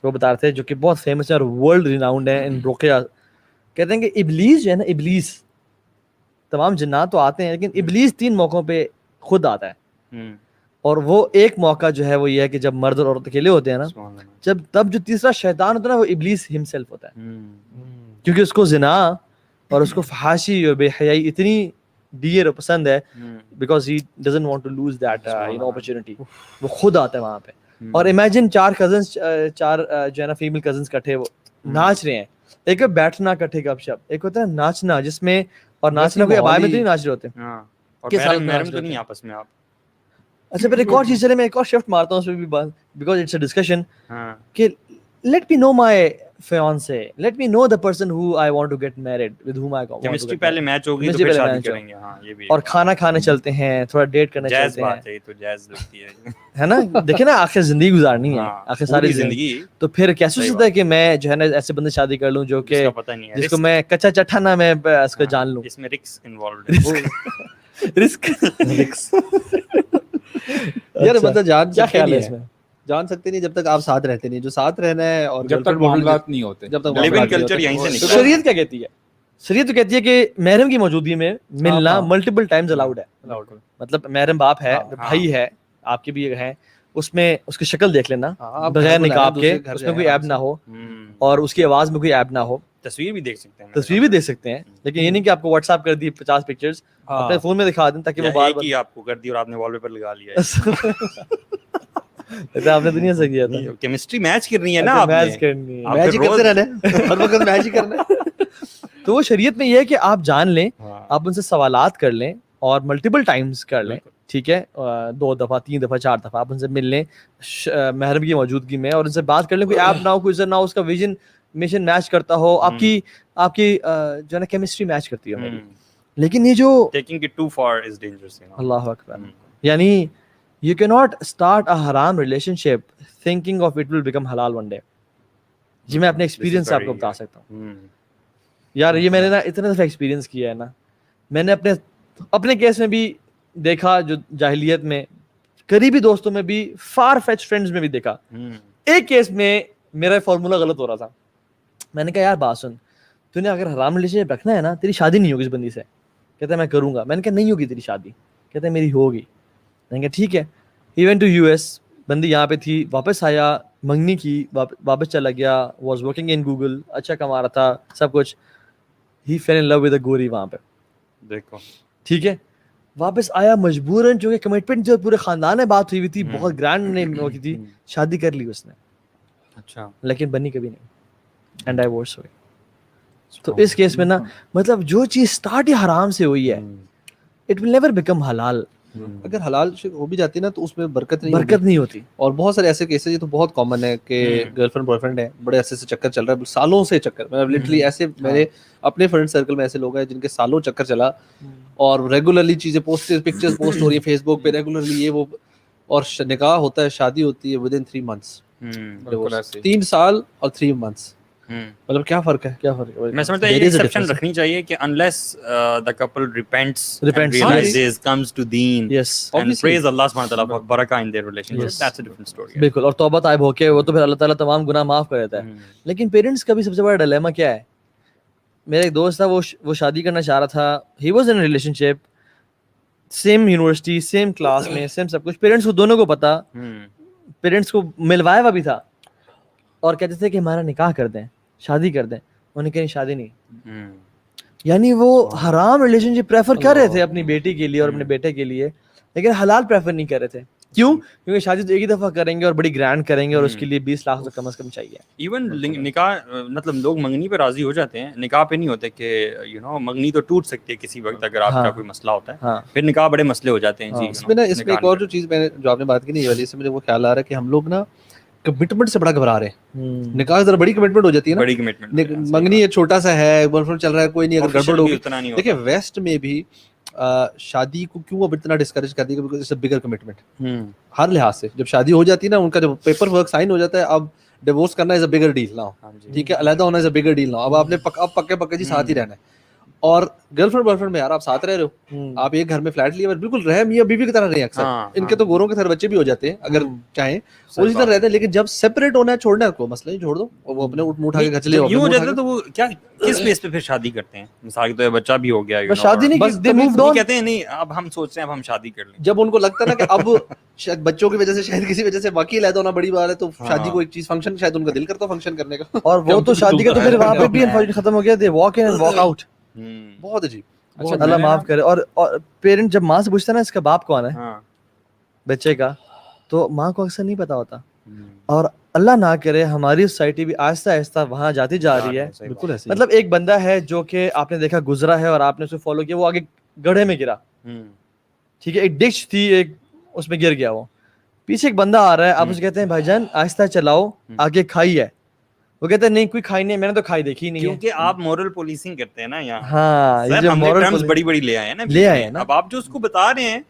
وہ بتا رہے تھے, جو کہ بہت فیمس ہے اور ورلڈ ریناؤنڈ ہے ان رقیہ. کہتے ہیں کہ ابلیس جو ہے نا, ابلیس, تمام جنات تو آتے ہیں لیکن ابلیس 3 موقعوں پہ خود آتا ہے. اور وہ ایک موقع جو ہے وہ یہ ہے کہ جب مرد اور عورت اکیلے ہوتے ہیں نا, تب جو تیسرا شیطان ہوتا ہے نا, وہ ابلیس ہمسیلف ہوتا ہے, کیونکہ اس کو زنا اور اس کو فحاشی اور بے حیائی اتنی ڈیئر پسند ہے, because he doesn't want to lose that opportunity. وہ خود آتا ہے وہاں پہ. اور امیجن 4 کزنس, 4 جو ہے نا فیمل کزنس کٹھے وہ ناچ رہے ہیں. ایک ہے بیٹھنا کٹھے گپ شپ, ایک ہوتا ہے ناچنا, جس میں, اور ناچنا کوئی ابائے میں تو نہیں ناچ رہے ہوتے ہیں آپس میں آپ. اچھا پھر ایک اور چیز, چلے میں ایک اور شفٹ مارتا ہوں اس پہ بھی بات, بیکاز اٹس اے ڈسکشن, کہ let me know my fiancé, let me know the person who I want to get married, with whom I want to get married. Chemistry پہلے میچ ہوگی تو پھر شادی کریں گے. ہاں یہ بھی, اور کھانا کھانے چلتے ہیں, تھوڑا ڈیٹ کرنے چلتے ہیں. جیز تو جیز لگتی ہے نا, دیکھیں نا آخر زندگی گزارنی ہے, آخر ساری زندگی, تو پھر کیسے ہو سکتا ہے کہ میں جو ہے نا ایسے بندے شادی کر لوں جو کہ جس کو میں کچا چٹھا نہ میں اس کو جان لوں. اس میں رسک انوالوڈ ہے. رسک یار مطلب جان کیا خیال ہے اس میں؟ جان سکتے نہیں جب تک آپ ساتھ رہتے نہیں, جو ساتھ رہنا ہے, اور جب تک معاملات نہیں ہوتے, جب تک لیونگ کلچر یہیں سے نکلا. شریعت کیا کہتی ہے؟ شریعت تو کہتی ہے کہ محرم کی موجودگی میں ملنا ملٹیپل ٹائمز الاؤڈ ہے. مطلب محرم باپ ہے, بھائی ہے, آپ کے بھی ہیں, اس میں اس کی شکل دیکھ لینا بغیر نقاب کے, اس میں کوئی عیب نہ ہو, اور اس کی آواز میں کوئی عیب نہ ہو. تصویر بھی دیکھ سکتے ہیں, تصویر بھی دیکھ سکتے ہیں, لیکن یہ نہیں کہ آپ کو واٹس ایپ کر دی 50 پکچرز اپنے فون میں دکھا دیں تاکہ وہ بار بار آپ کو کر دی اور آپ نے وال پیپر لگا لیا. آپ نے دنیا سے کیا تھا, کیمسٹری میچ کرنی ہے نا, میچ کرنی ہے, میچ کرتے رہنا ہے, ہر وقت میچ ہی کرنا ہے. تو وہ شریعت میں یہ ہے کہ آپ جان لیں, آپ ان سے سوالات کر لیں اور ملٹیپل ٹائمز کر لیں, ٹھیک ہے, 2 دفعہ 3 دفعہ 4 دفعہ آپ ان سے مل لیں محرم کی موجودگی میں, اور ان سے بات کر لیں, کوئی ایپ نہ ہو, کوئی عذر نہ ہو, اس کا ویژن مشن میچ کرتا ہو, آپ کی جو ہے نا کیمسٹری میچ کرتی ہو. لیکن یہ جو taking it too far is dangerous, اللہ اکبر, یعنی you cannot start a haram relationship thinking of it will become halal one day. جی میں اپنے ایکسپیرینس سے آپ کو بتا سکتا ہوں یار. یہ میں نے نا اتنا دفعہ ایکسپیرینس کیا ہے نا, میں نے اپنے کیس میں بھی دیکھا, جو جاہلیت میں قریبی دوستوں میں بھی, فار فیچ فرینڈز میں بھی دیکھا. ایک کیس میں میرا فارمولا غلط ہو رہا تھا. میں نے کہا یار بات سن, تو نے اگر حرام ریلیشن شپ رکھنا ہے نا, تیری شادی نہیں ہوگی اس بندی سے. کہتا ہے میں کروں گا. میں نے کہا نہیں ہوگی تیری شادی. کہتا ہے میری ہوگی. میں نے کہا ٹھیک ہے. He went to U S, بندی یہاں پہ تھی, واپس آیا, منگنی کی, واپس چلا گیا, واز ورکنگ ان گوگل, اچھا کما رہا تھا سب کچھ. ہی فیل ان لو ود اے گوری وہاں پہ, دیکھو ٹھیک ہے. واپس آیا مجبوراً, جو کہ کمٹمنٹ جو پورے خاندان میں بات ہوئی ہوئی تھی, بہت گرینڈ نے ہو کی تھی, شادی کر لی اس نے. اچھا لیکن بنی کبھی نہیں, اینڈ ڈائیورس ہوئے. تو اس کیس میں نا مطلب جو چیز اسٹارٹ ہی حرام سے ہوئی ہے, اٹ ول نیور بیکم حلال. اگر حلال ہو بھی جاتی ہے نا تو اس میں برکت نہیں ہوتی. اور بہت سارے ایسے کیسز, یہ تو بہت کامن ہے کہ گرل فرینڈ بوائے فرینڈ ہے, بڑے عرصے سے چکر چل رہا ہے, سالوں سے چکر, مطلب لٹرلی ایسے میرے اپنے فرینڈ سرکل میں ایسے لوگ ہیں جن کے سالوں چکر چلا, اور ریگولرلی چیزیں پکچرز پوسٹ ہو رہی ہیں فیس بک پہ ریگولرلی, یہ وہ, اور نکاح ہوتا ہے, شادی ہوتی ہے ود ان 3 months, 3 سال اور 3 months. مطلب کیا فرق ہے, کیا فرق ہے. میں سمجھتا ہوں یہ ایکسیپشن رکھنی چاہیے کہ unless the couple repents and realizes, comes to deen and praise Allah subhanahu wa ta'ala for barakah in their relationship, that's a different story. بالکل, اور توبہ طائب ہو کے وہ تو پھر اللہ تعالیٰ تمام گناہ معاف کر دیتا ہے. لیکن پیرنٹس کا بھی سب سے بڑا ڈیلیما کیا ہے. میرا ایک دوست تھا, وہ شادی کرنا چاہ رہا تھا, he was in relation ship, same university, same class میں, سیم سب کچھ. پیرنٹس کو دونوں کو پتا, پیرنٹس کو ملوایا ہوا بھی تھا, اور کہتے تھے کہ ہمارا نکاح کر دیں, شادی کر دیں. انہوں نے کہا شادی نہیں. یعنی وہ حرام ریلیشن شپ پریفر کر رہے تھے اپنی بیٹی کے لیے اور اپنے بیٹے کے لیے, لیکن حلال پریفر نہیں کر رہے تھے. کیوں؟ کیونکہ شادی تو ایک ہی دفعہ کریں گے اور بڑی گرینڈ کریں گے, اور اس کے لیے 20 لاکھ تو کم از کم چاہیے. ایون نکاح, مطلب لوگ منگنی پہ راضی ہو جاتے ہیں, نکاح پہ نہیں ہوتے کہ منگنی تو ٹوٹ سکتی ہے کسی وقت اگر آپ کا کوئی مسئلہ ہوتا ہے, پھر نکاح بڑے مسئلے ہو جاتے ہیں. جی اس میں ایک اور جو چیز جو آپ نے بات کی نہیں, یہ والی سے مجھے وہ خیال آ رہا ہے کہ ہم لوگ نا کمٹمنٹ سے بڑا گھبرا رہے ہیں. نکاح ذرا بڑی کمٹمنٹ ہو جاتی ہے نا, بڑی کمٹمنٹ, منگنی ایک چھوٹا سا ہے, بوائے فرینڈ چل رہا ہے, کوئی نہیں, اگر گڑبڑ ہوگی. دیکھیں ویسٹ میں بھی شادی کو کیوں اب اتنا ڈسکریج کر دیا, because it's a bigger commitment ہر لحاظ سے. جب شادی ہو جاتی ہے نا, ان کا جب پیپر ورک سائن ہو جاتا ہے, اب ڈیورس کرنا از اے بگر ڈیل نا, ٹھیک ہے, علیحدہ ہونا از اے بگر ڈیل نا. اب آپ نے پکے جی ساتھ ہی رہنا ہے. اور گرل فرینڈ بوائے فرینڈ میں یار آپ ساتھ رہ رہے ہو, آپ ایک گھر میں فلیٹ لیے, بالکل رہے میاں بیوی کی طرح رہے. اکثر ان کے تو گوروں کے سر بچے بھی ہو جاتے ہیں اگر چاہیں, اسی طرح رہتے ہیں. لیکن جب سیپریٹ ہونا ہے, چھوڑنا ہے کو مسئلہ ہی چھوڑ دو, وہ اپنے اٹھا کے گھر چلے یوں ہو جاتا ہے. تو وہ کیا کس بیس پہ پھر شادی کرتے ہیں؟ مثال کے طور پہ بچہ بھی ہو گیا, شادی نہیں, بس دے مووڈ آن, کہتے ہیں نہیں اب ہم سوچ رہے ہیں اب ہم شادی کر لیں. جب ان کو لگتا ہے نا کہ اب شاید بچوں کی وجہ سے, شاید کسی وجہ سے باقی علیحدہ ہونا بڑی بات ہے, تو شادی کو ایک چیز فنکشن, شاید ان کا دل کرتا فنکشن کرنے کا, اور وہ تو شادی کا تو پھر وہاں پہ بھی ختم ہو گیا, they walk in and walk out. بہت عجیب. اللہ معاف کرے. اور پیرنٹ جب ماں سے پوچھتا ہے نا اس کا باپ کون ہے بچے کا, تو ماں کو اکثر نہیں پتا ہوتا. اور اللہ نہ کرے ہماری سوسائٹی بھی آہستہ آہستہ وہاں جاتی جا رہی ہے. بالکل ایسے, مطلب ایک بندہ ہے جو کہ آپ نے دیکھا گزرا ہے اور آپ نے اسے فالو کیا, وہ آگے گڑھے میں گرا, ٹھیک ہے, ایک ڈش تھی, ایک اس میں گر گیا, وہ پیچھے ایک بندہ آ رہا ہے, آپ اسے کہتے ہیں بھائی جان آہستہ چلاؤ, آگے کھائی ہے, وہ کہتے ہیں نہیں کوئی کھائی نہیں, میں نے تو کھائی دیکھی نہیں, کیونکہ آپ مورل پولیسنگ کرتے ہیں نا یہاں. ہاں, یہ جو مورل بڑی بڑی لے آئے ہیں نا, اب آپ جو اس کو بتا رہے ہیں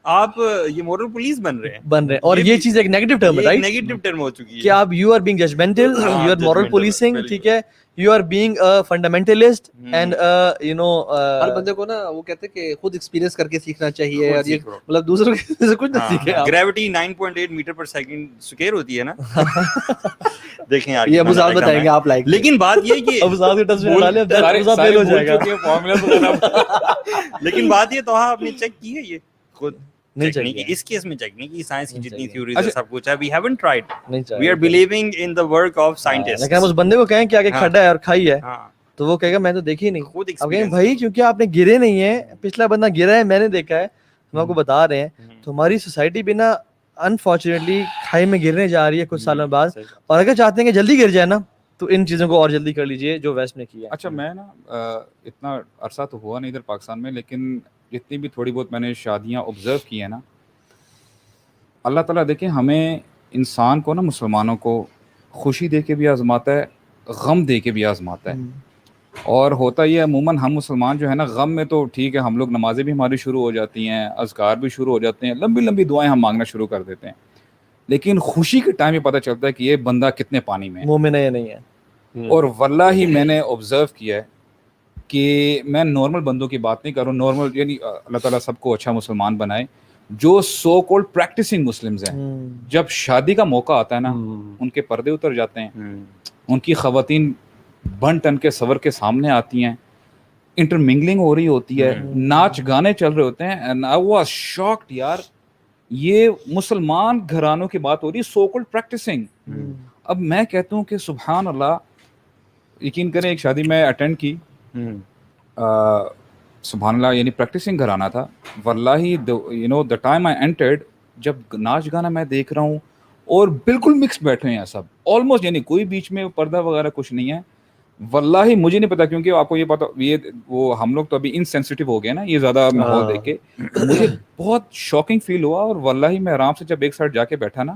آپ یہ مورل پولیس بن رہے ہیں. اور یہ چیز ایک نیگیٹو ٹرم ہے, رائٹ, نیگیٹو ٹرم ہو چکی ہے کہ آپ you are being judgmental, you are moral policing, ٹھیک ہے, you are being fundamentalist and you know. ہر بندے کو نا وہ کہتے ہیں کہ خود ایکسپیرینس کر کے سیکھنا چاہیے, اور یہ مطلب دوسروں سے کچھ نہ سیکھے. Gravity 9.8 metre per second square ہوتی ہے نا, دیکھیں یار یہ ابو صاحب بتائیں گے آپ لائک. لیکن بات یہ کہ ابو صاحب کے ٹچ میں ڈالے, ابو صاحب فیل ہو جائے گا. لیکن بات یہ تو آپ نے چیک کی ہے یہ خود نہیں چاہیے اس کیس میں چیک نہیں کی, سائنس کی جتنی تھیوریز ہے سب کچھ ہے, we haven't tried, we are believing in the work of scientists. لیکن ہم اس بندے کو کہیں کہ آگے کھڈا ہے اور کھائی ہے, تو وہ کہے گا میں تو دیکھی نہیں. اب کہیں بھائی کیونکہ آپ نے گرے نہیں ہیں, پچھلا بندہ گرا ہے, میں نے دیکھا ہے, ہم آپ کو بتا رہے ہیں. تو ہماری سوسائٹی بھی نا انفارچونیٹلی کھائی میں گرنے جا رہی ہے کچھ سالوں بعد, اور اگر چاہتے ہیں کہ جلدی گر جائے نا تو ان چیزوں کو اور جلدی کر لیجئے جو ویسٹ نے کیا. اچھا میں نا اتنا عرصہ تو ہوا نہیں ادھر پاکستان میں, لیکن جتنی بھی تھوڑی بہت میں نے شادیاں آبزرو کی ہیں نا, اللہ تعالیٰ دیکھیں ہمیں انسان کو نا, مسلمانوں کو خوشی دے کے بھی آزماتا ہے, غم دے کے بھی آزماتا ہے. اور ہوتا یہ عموماً ہم مسلمان جو ہے نا, غم میں تو ٹھیک ہے, ہم لوگ نمازیں بھی ہماری شروع ہو جاتی ہیں, اذکار بھی شروع ہو جاتے ہیں, لمبی لمبی دعائیں ہم مانگنا شروع کر دیتے ہیں. لیکن خوشی کے ٹائم میں پتہ چلتا ہے کہ یہ بندہ کتنے پانی میں ہے, مومن ہے یا نہیں ہے. اور واللہ میں نے آبزرو کیا ہے کہ میں نارمل بندوں کی بات نہیں کر رہا ہوں, نارمل یعنی اللہ تعالیٰ سب کو اچھا مسلمان بنائے, جو سو کولڈ پریکٹسنگ مسلمز ہیں, جب شادی کا موقع آتا ہے نا ان کے پردے اتر جاتے ہیں, ان کی خواتین بن ٹن کے سور کے سامنے آتی ہیں, انٹرمنگلنگ ہو رہی ہوتی ہے, ناچ گانے چل رہے ہوتے ہیں. اینڈ آئی واز شاکڈ یار, یہ مسلمان گھرانوں کی بات ہو رہی ہے, سو کولڈ پریکٹسنگ. اب میں کہتا ہوں کہ سبحان اللہ, یقین کریں ایک شادی میں اٹینڈ کی, سبحان اللہ, یعنی پریکٹسنگ گھرانہ تھا واللہ. You know the time I entered, جب ناچ گانا میں دیکھ رہا ہوں اور بالکل مکس بیٹھے ہیں سب آلموسٹ, یعنی کوئی بیچ میں پردہ وغیرہ کچھ نہیں ہے. واللہ مجھے نہیں پتا, کیونکہ آپ کو یہ پتا, یہ وہ ہم لوگ تو ابھی انسینسٹیو ہو گئے نا یہ زیادہ ماحول دیکھ کے, مجھے بہت شاکنگ فیل ہوا. اور واللہ میں آرام سے جب ایک سائڈ جا کے بیٹھا نا,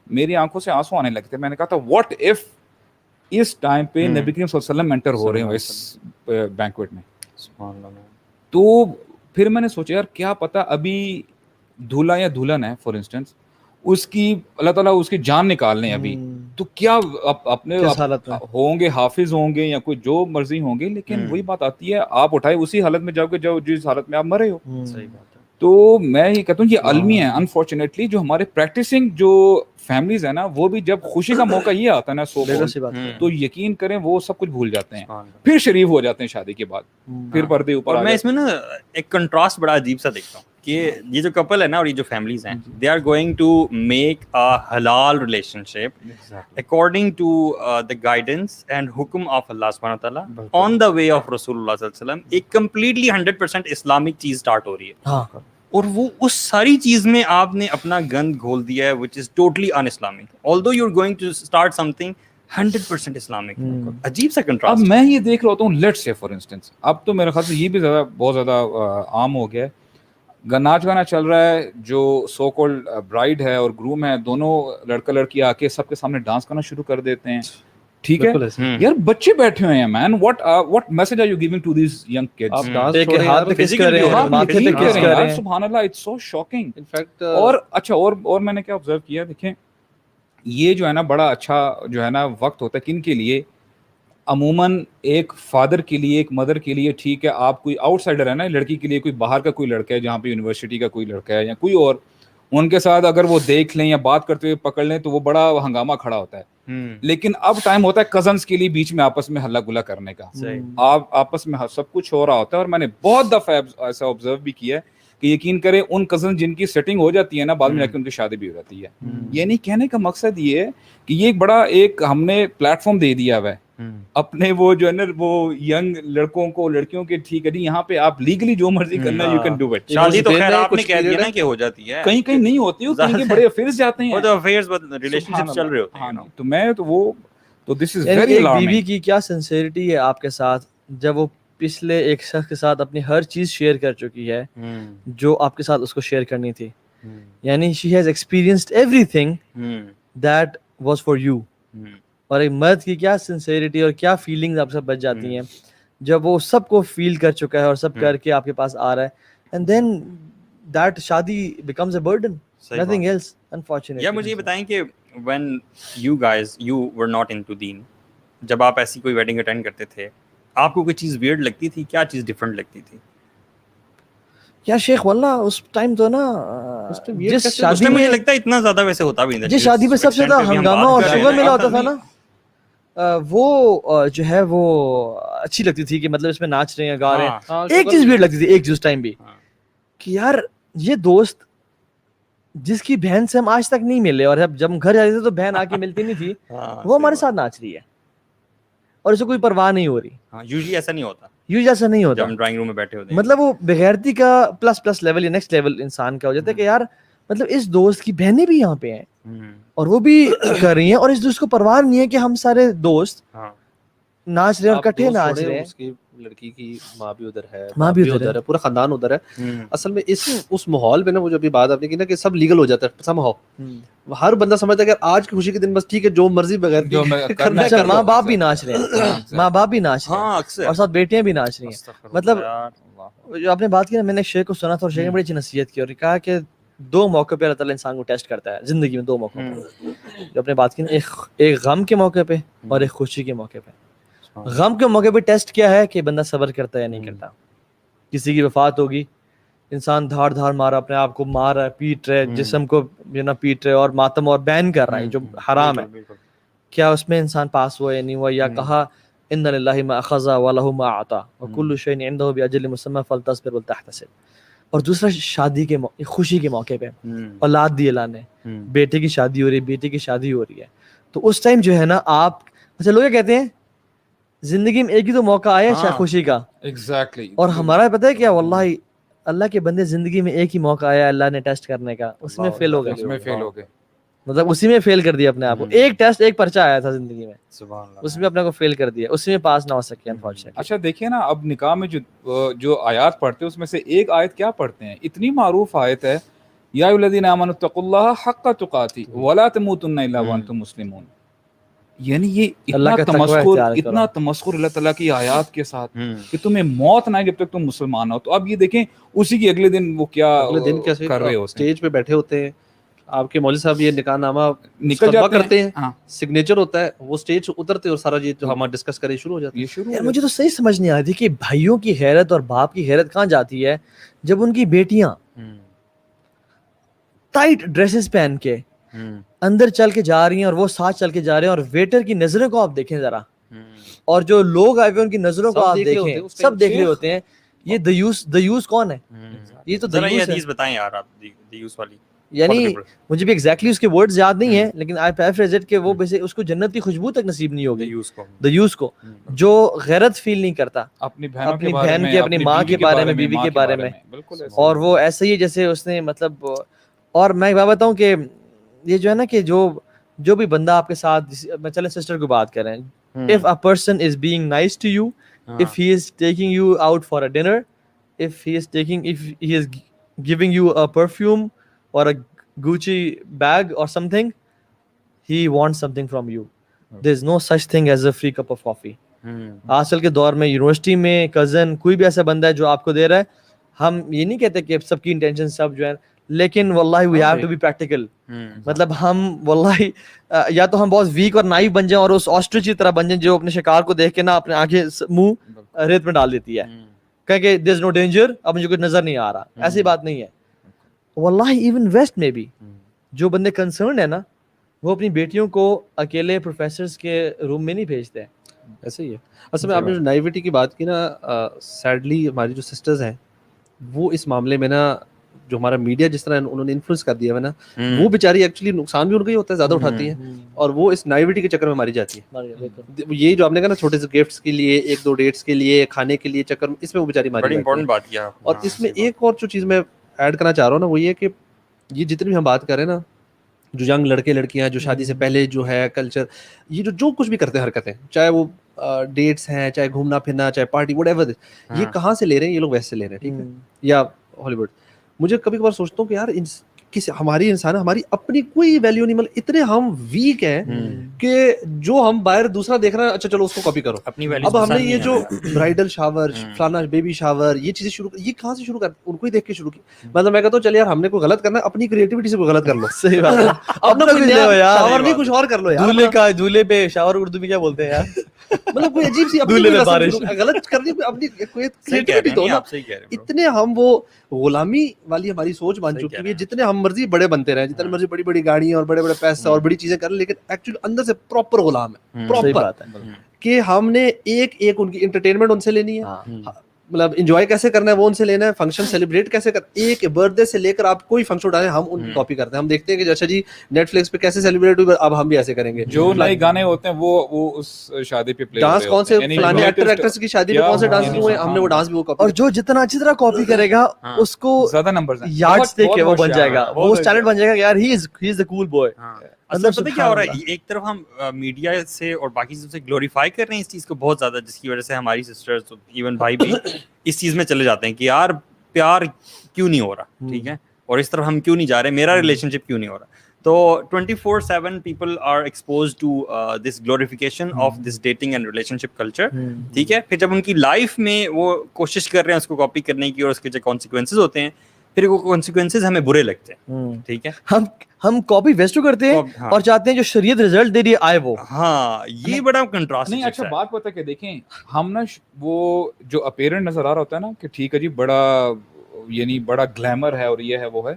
میری آنکھوں سے آنسو آنے لگتے. میں نے کہا تھا واٹ اف اس ٹائم پہ نبی کریم صلی اللہ علیہ وسلم انٹر ہو رہے ہوں اس بینکویٹ میں. تو پھر میں نے سوچا یار کیا پتا ابھی دولہا یا دلہن ہے فار انسٹنس, اس کی اللہ تعالیٰ اس کی جان نکال لیں ابھی, تو کیا اپنے ہوں گے, حافظ ہوں گے یا کوئی جو مرضی ہوں گے, لیکن وہی بات آتی ہے آپ اٹھائے اسی حالت میں جاؤ گے جس حالت میں آپ مرے ہو. صحیح بات ہے. تو میں یہ کہتا ہوں یہ المی ہے انفارچونیٹلی, جو ہمارے پریکٹسنگ جو فیملیز ہیں نا, وہ بھی جب خوشی کا موقع یہ آتا ہے نا سو تو یقین کریں وہ سب کچھ بھول جاتے ہیں, پھر شریف ہو جاتے ہیں شادی کے بعد, پھر پردے اوپر. اور میں اس میں نا ایک کنٹراسٹ بڑا عجیب سا دیکھتا ہوں کہ یہ جو کپل ہے نا اور یہ جو فیملیز ہیں, they are going to make a حلال relationship according to the guidance and حکم آف اللہ سبحانہ تعالیٰ آن دا وے آف رسول اللہ صلی اللہ علیہ وسلم. ایک کمپلیٹلی 100% اسلامک چیز اسٹارٹ ہو رہی ہے, اور وہ اس ساری چیز میں آپ نے اپنا گند گھول دیا ہے which is totally un-Islamic, although you're going to start something 100% Islamic. عجیب سا کنٹراسٹ. اب میں یہ دیکھ رہا ہوں, لیٹس سے فار انسٹنس, اب تو میرے خیال سے یہ بھی زیادہ بہت زیادہ عام ہو گیا ہے, ناچ گانا چل رہا ہے, جو سو کولڈ برائڈ ہے اور گروم ہے دونوں لڑکا لڑکی آ کے سب کے سامنے ڈانس کرنا شروع کر دیتے ہیں. ٹھیک ہے یار, بچے بیٹھے ہوئے ہیں مین, what message are you giving to these young kids? آپ ڈانس ایک ہاتھ پہ کس کر رہے ہیں, ماتھے پہ کس کر رہے ہیں, سبحان اللہ, it's so shocking. In fact اور اچھا اور میں نے کیا آبزرو کیا, دیکھیں یہ جو ہے نا بڑا اچھا جو ہے نا وقت ہوتا ہے کن کے لیے, عموماً ایک فادر کے لیے, ایک مدر کے لیے. ٹھیک ہے آپ کوئی آؤٹ سائڈر ہے نا, لڑکی کے لیے کوئی باہر کا کوئی لڑکا ہے جہاں پہ یونیورسٹی کا کوئی لڑکا ہے یا کوئی اور, ان کے ساتھ اگر وہ دیکھ لیں یا بات کرتے ہوئے پکڑ لیں تو وہ بڑا ہنگامہ کھڑا ہوتا ہے. لیکن اب ٹائم ہوتا ہے کزنس کے لیے بیچ میں آپس میں ہلا گلا کرنے کا, آپ آپس میں سب کچھ ہو رہا ہوتا ہے. اور میں نے بہت دفعہ ایسا آبزرو بھی کیا ہے کہ یقین کریں ان کزن جن کی سیٹنگ ہو جاتی ہے نا, بعد میں جا کے ان کی شادی بھی ہو جاتی ہے. یعنی کہنے کا مقصد یہ ہے کہ یہ بڑا ایک ہم نے پلیٹ فارم دے دیا ہوا ہے اپنے وہ جو ہے نا وہ ینگ لڑکوں کو لڑکیوں کے, ٹھیک ہے جی یہاں پہ آپ لیگلی جو مرضی کرنا یو کین ڈو اٹ. شادی تو خیر آپ نے کہہ دیا نا کہ ہو جاتی ہے, کہیں کہیں نہیں ہوتی, کہیں کے بڑے افیئرز جاتے ہیں, وہ تو افیئرز ریلیشن شپ چل رہے ہوتے ہیں. تو میں تو وہ تو دس از ویری الارمنگ. بیوی کی کیا سنسیئرٹی ہے آپ کے ساتھ جب وہ پچھلے ایک شخص کے ساتھ اپنی ہر چیز شیئر کر چکی ہے جو آپ کے ساتھ اس کو شیئر کرنی تھی, یعنی she has experienced every thing that was for you. اور ایک مرد کی کیا سنسیئرٹی اور کیا فیلنگز آپ سے بچ جاتی ہیں جب وہ سب کو فیل کر چکا ہے اور سب کر کے آپ کے پاس آ رہا ہے, اینڈ دین دیٹ شادی becomes a burden, nothing else unfortunately. یا مجھے یہ بتائیں کہ when you guys you were not into deen, جب آپ ایسی کوئی ویڈنگ اٹینڈ کرتے تھے آپ کو کوئی چیز ویئرڈ لگتی تھی, کیا چیز ڈفرنٹ لگتی تھی؟ یا شیخ واللہ اس ٹائم تو نا جس شادی میں مجھے لگتا ہے اتنا زیادہ ویسے ہوتا بھی نہیں, جس شادی میں سب سے زیادہ ہنگامہ اور شوگر ملا ہوتا تھا نا, وہ جو ہے وہ اچھی لگتی تھی کہ مطلب اس میں ناچ رہے ہیں گا رہے ہیں. ایک چیز ویئرڈ لگتی تھی, ایک چیز ٹائم بھی کہ یار یہ دوست جس کی بہن سے ہم آج تک نہیں ملے, اور جب ہم گھر جاتے تھے تو بہن آ کے ملتی نہیں تھی, وہ ہمارے ساتھ ناچ رہی ہے اور اسے کوئی پرواہ نہیں ہو رہی. یوزلی ایسا نہیں ہوتا, ایسا نہیں ہوتا, ہم ڈرائنگ روم میں بیٹھے ہوتے ہیں. مطلب وہ بغیرتی کا پلس لیول یا نیکسٹ لیول انسان کا ہو جاتا ہے کہ یار مطلب اس دوست کی بہنیں بھی یہاں پہ ہیں اور وہ بھی کر رہی ہیں, اور اس دوست کو پرواہ نہیں ہے کہ ہم سارے دوست ناچ رہے ہیں اور کٹھے ناچ رہے ہیں. اس کی لڑکی کی ماں بھی ادھر ہے, ماں بھی ادھر ہے, پورا خاندان ادھر ہے. اصل میں اس ماحول میں نا وہ جو ابھی بات آپ نے کی نا کہ سب لیگل ہو جاتا ہے سم ہاؤ, ہر بندہ سمجھتا ہے کہ آج کی خوشی کے دن بس ٹھیک ہے جو مرضی بغیر ماں باپ بھی ناچ رہے ہیں, ماں باپ بھی ناچ رہے ہیں اور ساتھ بیٹیاں بھی ناچ رہی ہیں. مطلب جو آپ نے بات کی نا, میں نے ایک شیخ کو سنا تھا اور شیخ نے بڑی اچھی نصیحت کی اور کہا کہ دو موقع پہ اللہ تعالیٰ انسان کو ٹیسٹ کرتا ہے زندگی میں, 2 موقع پہ جو اپنے بات کی نا, ایک غم کے موقع پہ اور ایک خوشی کے موقع پہ. غم کے موقع پہ ٹیسٹ کیا ہے کہ بندہ صبر کرتا ہے یا نہیں کرتا. کسی کی وفات ہوگی, انسان دھاڑ دھاڑ مارا, اپنے آپ کو مار رہا ہے, پیٹ رہے, جسم کو پیٹ رہے اور ماتم اور بین کر رہا ہے جو حرام ہے. کیا اس میں انسان پاس ہوا یا نہیں ہوا, یا کہا ان للہ ما اخذ ولہ ما اعطى وكل شيء عنده باجل مسمى فلتصبر ولتحتسب. اور دوسرا شادی کے خوشی کے موقع پہ اولاد دی اللہ نے, بیٹے کی شادی ہو رہی ہے, بیٹی کی شادی ہو رہی ہے, تو اس ٹائم جو ہے نا آپ, اچھا لوگ کیا کہتے ہیں زندگی میں ایک ہی تو موقع آیا ہے خوشی کا, ایگزیکٹلی, اور ہمارا پتہ ہے کیا, واللہ اللہ کے بندے زندگی میں ایک ہی موقع آیا اللہ نے ٹیسٹ کرنے کا, اس میں فیل ہو گئے, مطلب اسی میں فیل کر دیا اپنے آپ کو. ایک ٹیسٹ, ایک پرچہ آیا تھا زندگی میں, اس میں اپنے کو فیل کر دیا, اسی میں پاس نہ ہو سکے انفارچونیٹلی. اچھا دیکھیے نا, اب نکاح میں جو آیات پڑھتے ہیں اس میں سے ایک آیت کیا پڑھتے ہیں, اتنی معروف آیت ہے, یا ایھا الذین آمنوا اتقوا اللہ حق تقاتہ ولا تموتن الا وانتم مسلمون. یعنی یہ اتنا تمسخر اللہ تعالیٰ کی آیات کے ساتھ کہ تمہیں موت نہ آئے جب تک تم مسلمان ہو. تو اب یہ دیکھیں اسی کے اگلے دن وہ کیا کر رہے ہوتے ہیں, اسٹیج پہ بیٹھے ہوتے ہیں, آپ کے مولوی صاحب یہ نکاح نامہ نکل جاتے کرتے ہیں, سگنیچر ہوتا ہے, وہ اسٹیج اترتے اور سارا یہ جو ہم ڈسکس کرے شروع ہو جاتا ہے. مجھے تو صحیح سمجھ نہیں آتی کہ بھائیوں کی حیرت اور باپ کی حیرت کہاں جاتی ہے جب ان کی بیٹیاں ٹائٹ ڈریسز پہن کے اندر چل کے جا رہی ہیں اور وہ ساتھ چل کے جا رہے ہیں, اور ویٹر کی نظروں کو آپ دیکھیں ذرا, اور جو لوگ آئے ہوئے ان کی نظروں کو آپ دیکھیں, سب دیکھ رہے ہوتے ہیں یہ دیوس کون ہے, یہ تو دیوس ہے. بتائیں یار آپ دیوس والی, یعنی مجھے بھی ایگزیکٹلی اس کے ورڈز یاد نہیں ہیں, لیکن آئی پیرافریز اٹ کہ وہ اس کو جنت کی خوشبو تک نصیب نہیں ہوگی دیوس کو, جو غیرت فیل نہیں کرتا اپنی بہن کے, اپنی ماں کے بارے میں, بیوی کے بارے میں, اور وہ ایسے ہی جیسے اس نے مطلب. اور میں ایک بات بتاؤں کہ یہ جو ہے نا کہ جو بھی بندہ آپ کے ساتھ, میں چلے سسٹر کو بات کر رہے ہیں, if a person is being nice to you, if he is taking you out for a dinner, if he is giving you a perfume or a Gucci bag or something, he wants something from you. There's no such thing as a free cup of coffee. آج کل کے دور میں university میں cousin کوئی بھی ایسا بندہ ہے جو آپ کو دے رہا ہے, ہم یہ نہیں کہتے کہ سب کی انٹینشن سب جو ہے, لیکن واللہ we have to be practical. مطلب ہم واللہ یا تو ہم بہت ویک اور نائف بن جائیں اور اس آسٹرچ کی طرح بن جائیں جو اپنے شکار کو دیکھ کے نا اپنے آنکھیں منہ ریت میں ڈال دیتی ہے, کہ دیر از نو ڈینجر, اب مجھے کچھ نظر نہیں آ رہا. ایسی بات نہیں ہے واللہ. ایون ویسٹ میں بھی جو بندے کنسرنڈ ہیں نا, وہ اپنی بیٹیوں کو اکیلے پروفیسرز کے روم میں نہیں بھیجتے. ایسے ہی ہے. اصل میں آپ نے جو نائیوٹی کی بات کی نا, سیڈلی ہماری جو سسٹرز ہیں وہ اس معاملے میں نا, جو ہمارا میڈیا جس طرح انہوں نے انفلوئنس کر دیا ہے نا, وہ بیچاری ایکچولی نقصان بھی ان کا ہی ہوتا ہے, زیادہ اٹھاتی ہیں, اور وہ اس نائیوٹی کے چکر میں ماری جاتی ہے. یہ جو آپ نے کہا نا چھوٹے سے گفٹس کے لیے, 1-2 ڈیٹس کے لیے, کھانے کے لیے چکر میں, اس میں وہ بیچاری ماری جاتی ہے. اور اس میں ایک اور جو چیز میں ایڈ کرنا چاہ رہا ہوں نا, وہ یہ کہ یہ جتنی بھی ہم بات کر رہے ہیں نا, جو ینگ لڑکے لڑکیاں جو شادی سے پہلے جو ہے کلچر, یہ جو کچھ بھی کرتے ہیں حرکتیں, چاہے وہ ڈیٹس ہیں, چاہے گھومنا پھرنا, چاہے پارٹی, وٹ ایور, یہ کہاں سے لے رہے ہیں, یہ لوگ ویسے سے لے رہے ہیں, ٹھیک ہے, یا ہالی ووڈ. مجھے کبھی کبھار سوچتا ہوں کہ یار ہماری انسان, ہماری اپنی کوئی ویلیو نہیں, مطلب اتنے ہم ویک ہیں کہ جو ہم باہر دوسرا دیکھ رہے ہیں, اچھا چلو اس کو کاپی کرو. اب ہم نے یہ جو برائڈل شاور, فلانا بیبی شاور, یہ چیزیں شروع, یہ کہاں سے شروع کر, ان کو ہی دیکھ کے شروع کی. مطلب میں کہتا ہوں چل یار ہم نے کوئی غلط کرنا ہے, اپنی کریٹیوٹی سے کوئی غلط کر لو. صحیح بات ہے, اپنا کوئی شاور نہیں, کچھ اور کر لو یار. دولہے پہ شاور اردو میں کیا بولتے ہیں یار, مطلب کوئی عجیب سی غلط کرنی, اپنی کوئی کریٹیوٹی دو نا. اتنے ہم وہ غلامی والی ہماری سوچ بن چکی ہے, جتنے ہم مرضی بڑے بنتے رہے, جتنے مرضی بڑی بڑی گاڑیاں اور بڑے بڑے پیسے اور بڑی چیزیں کر لیں, لیکن ایکچولی اندر سے پراپر غلام ہے, پراپر, کہ ہم نے ایک ان کی انٹرٹینمنٹ ان سے لینی ہے, مطلب انجوائے کیسے کرنا ہے وہ ان سے لینا ہے, فنکشن سیلیبریٹ کیسے کر, ایک برتھ ڈے سے لے کر آپ کوئی فنکشن اٹھائیں ہم ان کی کاپی کرتے ہیں. ہم دیکھتے ہیں کہ اچھا جی نیٹ فلکس پہ کیسے سیلیبریٹ ہوئی, اب ہم بھی ایسے کریں گے. جو نئے گانے ہوتے ہیں وہ اس شادی پہ ڈانس کون سے فلانے ایکٹر ایکٹریس کی شادی پہ کون سے ڈانس ہوئے, ہم نے وہ ڈانس بھی وہ کاپی. اور جو جتنا اچھی طرح کاپی کرے گا اس کو زیادہ نمبرز یارڈز دیکھ کے وہ بن جائے گا, وہ اسٹینڈرڈ بن جائے گا, یار ہی از the cool boy. مطلب پتہ کیا ہو رہا ہے, ایک طرف ہم میڈیا سے اور باقی چیزوں سے گلوریفائی کر رہے ہیں اس چیز کو بہت زیادہ, جس کی وجہ سے ہماری سسٹرز ایون بھائی بھی اس چیز میں چلے جاتے ہیں کہ یار پیار کیوں نہیں ہو رہا, ٹھیک ہے, اور اس طرف ہم کیوں نہیں جا رہے, میرا ریلیشن شپ کیوں نہیں ہو رہا. تو 24/7 people are exposed to this glorification of this dating and relationship culture, ٹھیک ہے. پھر جب ان کی لائف میں وہ کوشش کر رہے ہیں اس کو کاپی کرنے کی اور اس کے جو کانسیکوینسز ہوتے ہیں, پھر وہ کانسیکوینسز ہمیں برے لگتے ہیں. ٹھیک ہے, ہم کاپی ویسٹ کرتے ہیں اور چاہتے ہیں جو شریعت رزلٹ دے رہی ہے آئے وہ. ہاں یہ بڑا کنٹراسٹ نہیں. اچھا بات پتہ کہ دیکھیں ہم نا وہ جو اپیرنٹ نظر آ رہا ہوتا ہے نا کہ ٹھیک ہے جی بڑا یعنی بڑا گلیمر ہے اور یہ ہے وہ ہے,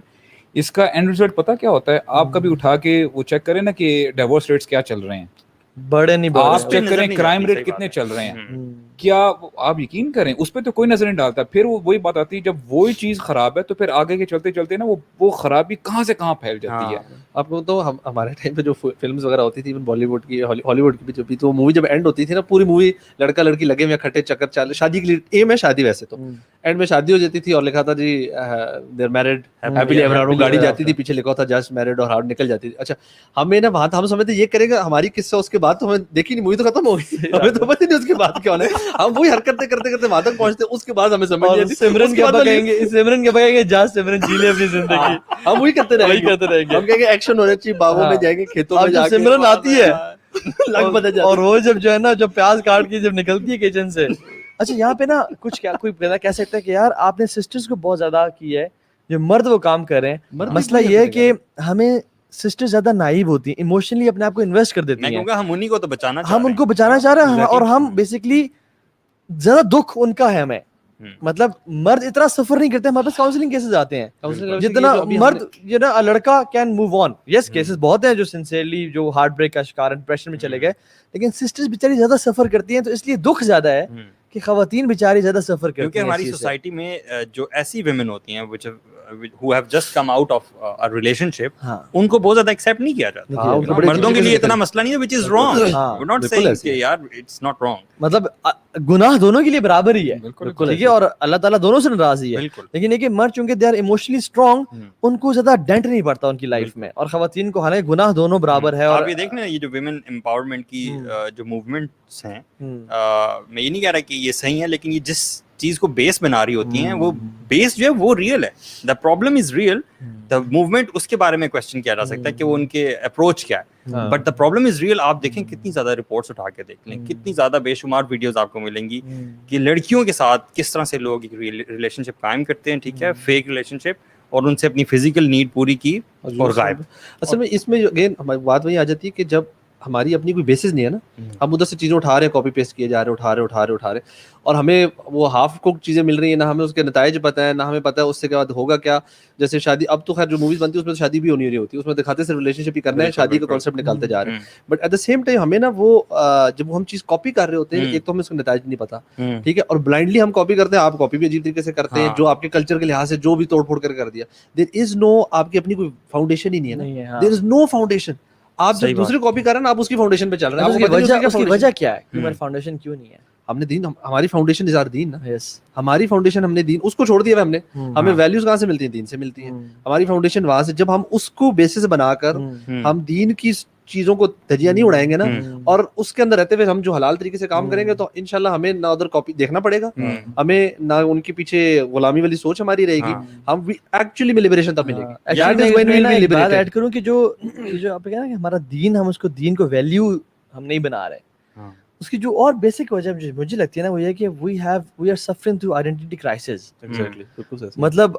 اس کا اینڈ رزلٹ پتہ کیا ہوتا ہے؟ آپ کبھی اٹھا کے وہ چیک کریں نا کہ ڈیورس ریٹس کیا چل رہے ہیں, بڑے نہیں بڑے, آپ چیک کریں کرائم ریٹ کتنے چل رہے ہیں, کیا آپ یقین کریں اس پہ تو کوئی نظر نہیں ڈالتا. پھر وہی بات آتی ہے جب وہی چیز خراب ہے تو پھر آگے کے چلتے چلتے نا وہ خرابی کہاں سے کہاں پھیل جاتی ہے. آپ کو تو ہمارے ٹائم پہ جو فلمز وغیرہ ہوتی تھی بالی ووڈ کی ہالی ووڈ کی بھی جو بھی, تو مووی جب اینڈ ہوتی تھی نا پوری مووی لڑکا لڑکی لگے ہوئے کھٹے چکر چال, شادی کے لیے ایم ہے شادی, ویسے تو اینڈ میں شادی ہو جاتی تھی اور لکھا تھا جی they are married happily ever after, گاڑی جاتی تھی پیچھے لکھا تھا جسٹ میرڈ اور ہارٹ نکل جاتی تھی. اچھا ہمیں نا وہاں ہم سمجھتے یہ کرے گا ہماری قصہ, اس کے بعد تو ہمیں دیکھی نہیں, مووی تو ختم ہو گئی, ہمیں تو پتہ نہیں اس کے بعد کیا ہونا ہے, ہم وہی حرکتیں کرتے کرتے وہاں تک پہنچتے, اس کے بعد ہمیں سمجھ نہیں آتی سمرن کے بعد کہیں گے, سمرن کے بعد کہیں گے جا سمرن جی لے اپنی زندگی, ہم وہی کرتے رہیں گے, ہم کہیں گے ایکشن ہونا چاہیے, باغوں میں جائیں گے, کھیتوں میں جا کے سمرن آتی ہے لگ بدل جاتی, اور وہ جب جو ہے نا جب پیاز کاٹ کے جب نکلتی ہے کچن سے. اچھا یہاں پہ نا کچھ کیا کوئی کہہ سکتا ہے کہ یار آپ نے سسٹرز کو بہت زیادہ کی ہے, جو مرد وہ کام کر رہے ہیں. مسئلہ یہ ہے کہ ہمیں سسٹر زیادہ نائیو ہوتی ہیں, ایموشنلی اپنے آپ کو انویسٹ کر دیتی ہیں. ہم انہیں کو تو بچانا چاہ رہے ہیں, ہم ان کو بچانا چاہ رہے ہیں, اور ہم بیسکلی زیادہ دکھ ان کا ہے ہمیں. مطلب مرد اتنا سفر نہیں کرتے, ہمارے پاس کاؤنسلنگ کیسز آتے ہیں جتنا مرد جو نا لڑکا can move on. Yes cases بہت ہیں جو سنسیئرلی جو ہارٹ بریک کا شکار ڈپریشن میں چلے گئے, لیکن سسٹرز بیچاری زیادہ سفر کرتی ہیں, تو اس لیے دکھ زیادہ ہے کہ خواتین بیچاری زیادہ سفر کرتی ہیں. کیونکہ ہماری سوسائٹی میں جو ایسی ویمن ہوتی ہیں who have just come out of a relationship, ان کو بہت زیادہ ایکسیپٹ نہیں کیا جاتا. مردوں کے لیے اتنا مسئلہ نہیں ہے, which is wrong. We're not saying کہ یار it's not wrong. مطلب گناہ دونوں کے لیے برابر ہی ہے, ٹھیک ہے, اور اللہ تعالیٰ دونوں سے ناراض ہی ہے. لیکن یہ کہ مرد چونکہ دے آر ایموشنلی اسٹرانگ, ان کو زیادہ ڈینٹ نہیں پڑتا ان کی لائف میں, اور خواتین کو حالانکہ گناہ دونوں برابر ہے. اور آپ یہ دیکھنا یہ جو ویمن امپاورمنٹ کی جو موومنٹس ہیں, میں یہ نہیں کہہ رہا کہ یہ صحیح ہے, لیکن یہ جس چیز کو بیس بنا رہی ہوتی ہیں وہ بیس جو ہے وہ ریئل ہے. The problem is real, the movement اس کے بارے میں کوشچن کیا جا سکتا ہے کہ وہ ان کے اپروچ کیا ہے, but the problem is real. آپ دیکھیں کتنی زیادہ رپورٹس اٹھا کے دیکھ لیں, کتنی زیادہ بے شمار ویڈیوز آپ کو ملیں گی کہ لڑکیوں کے ساتھ کس طرح سے لوگ ریلیشن شپ قائم کرتے ہیں, ٹھیک ہے, فیک ریلیشن شپ, اور ان سے اپنی فزیکل نیڈ پوری کی اور غائب. اصل میں اس میں اگین ہماری بات وہی آ جاتی ہے کہ جب ہماری اپنی کوئی بیسس نہیں ہے نا, ہم ادھر سے چیزیں اٹھا رہے ہیں, کاپی پیسٹ کیے جا رہے ہیں, اٹھا رہے, اور ہمیں وہ ہاف کوک چیزیں مل رہی ہیں, نہ ہمیں اس کے نتائج پتہ ہے, نہ ہمیں پتہ ہے اس سے کے بعد ہوگا کیا. جیسے شادی, اب تو خیر جو موویز بنتی ہے اس میں تو شادی بھی ہونی ہوتی ہے, اس میں دکھاتے صرف ریلیشن شپ ہی کرنا ہے, شادی کا کانسیپٹ نکالتے جا رہے ہیں. But at the same time ہمیں نا وہ جب ہم چیز کاپی کر رہے ہوتے ہیں, ایک تو ہمیں اس کا نتائج نہیں پتا, ٹھیک ہے, اور بلائنڈلی ہم کاپی کرتے ہیں. آپ کاپی بھی عجیب طریقے سے کرتے ہیں, جو آپ کے کلچر کے لحاظ سے جو بھی توڑ پھوڑ کر دیا. دیر از نو, آپ کی اپنی کوئی فاؤنڈیشن ہی نہیں ہے نا, دیر از نو فاؤنڈیشن. آپ جب دوسری کاپی کر رہے ہیں نا, آپ اس کی فاؤنڈیشن پہ چل رہے ہیں. اس کی وجہ کیا ہے کہ ہماری فاؤنڈیشن کیوں نہیں ہے؟ ہم نے دین, ہماری فاؤنڈیشن ازار دین نا, ہماری فاؤنڈیشن ہم نے دین, اس کو چھوڑ دیا ہم نے. ہمیں ویلیوز کہاں سے ملتی ہیں؟ دین سے ملتی ہیں. ہماری فاؤنڈیشن وہاں سے, جب ہم اس کو بیسس بنا کر ہم دین کی چیزوں کو دھجیاں نہیں اڑائیں گے نا, اور اس کے اندر رہتے ہوئے ہم جو حلال طریقے سے کام کریں گے, تو انشاءاللہ ہمیں نہ ادھر کاپی دیکھنا پڑے گا, ہمیں نہ ان کے پیچھے غلامی والی سوچ ہماری رہے گی, ہم ایکچولی میں لبریشن تب ملے گی. بات ایڈ کروں کہ جو آپ کہہ رہے ہیں کہ ہمارا دین, ہم اس کو دین کو ویلیو ہم نہیں بنا رہے, اس کی جو اور بیسک وجہ مجھے لگتی ہے نا وہ یہ کہ we are suffering through identity crisis. مطلب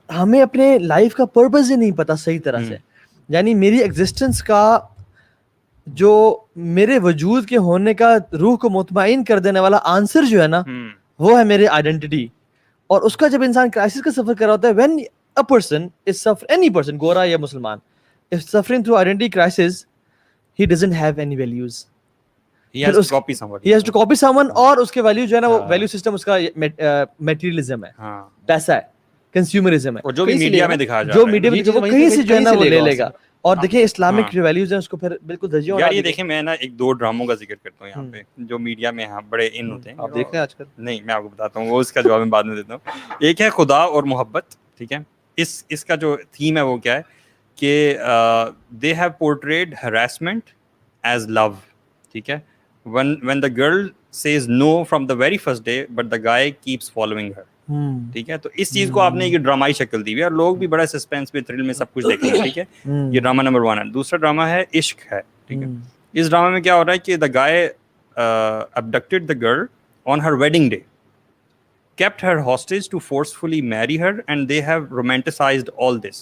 ہمیں اپنے لائف کا پرپز ہی نہیں پتا صحیح طرح سے. یعنی میری ایگزسٹنس کا جو میرے وجود کے ہونے کا روح کو مطمئن کر دینے والا آنسر جو ہے نا, وہ ہے میری آئیڈینٹی. اور اس کا جب انسان کرائسس کا سفر کر رہا ہوتا ہے, when a person is suffering, any person, گورا یا مسلمان, is suffering through identity crisis, he doesn't have any values. He has to copy someone, اور اس کے ویلیو جو ہے نا وہ ویلیو سسٹم اس کا میٹیریلزم ہے, پیسہ ہے, کنزیومرزم ہے, اور جو بھی میڈیا میں دکھایا جا جو میڈیا میں وہ کہیں سے جو ہے نا وہ لے لے گا. اور دیکھیں اسلامک جو ویلیوز ہیں اس کو پھر بالکل دھجیاں. یار یہ دیکھیں, میں نا ایک دو ڈراموں کا ذکر کرتا ہوں یہاں پہ جو میڈیا میں بڑے ان ہوتے ہیں. آپ دیکھ رہے ہیں آج کل؟ نہیں, میں آپ کو بتاتا ہوں, وہ اس کا جواب میں بعد میں دیتا ہوں. ایک ہے خدا اور محبت, ٹھیک ہے, اس کا جو تھیم ہے وہ کیا ہے کہ they have portrayed harassment as love, ٹھیک ہے, when the girl says no from the very first day but the guy keeps following her, ٹھیک ہے. تو اس چیز کو آپ نے ایک ڈرامائی شکل دی ہوئی ہے, اور لوگ بھی بڑا سسپینس میں, تھرل میں سب کچھ دیکھتے ہیں, ٹھیک ہے. یہ ڈرامہ نمبر 1 ہے. دوسرا ڈرامہ ہے عشق ہے, ٹھیک ہے. اس ڈرامے میں کیا ہو رہا ہے کہ the guy abducted the girl on her wedding day, kept her hostage to forcefully marry her, and they have romanticized all this.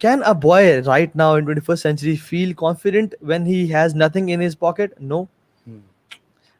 Can a boy right now in 21st century feel confident when he has nothing in his pocket? No.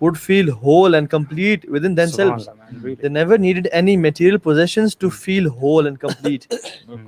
would feel whole and complete within themselves. They never needed any material possessions to feel whole and complete.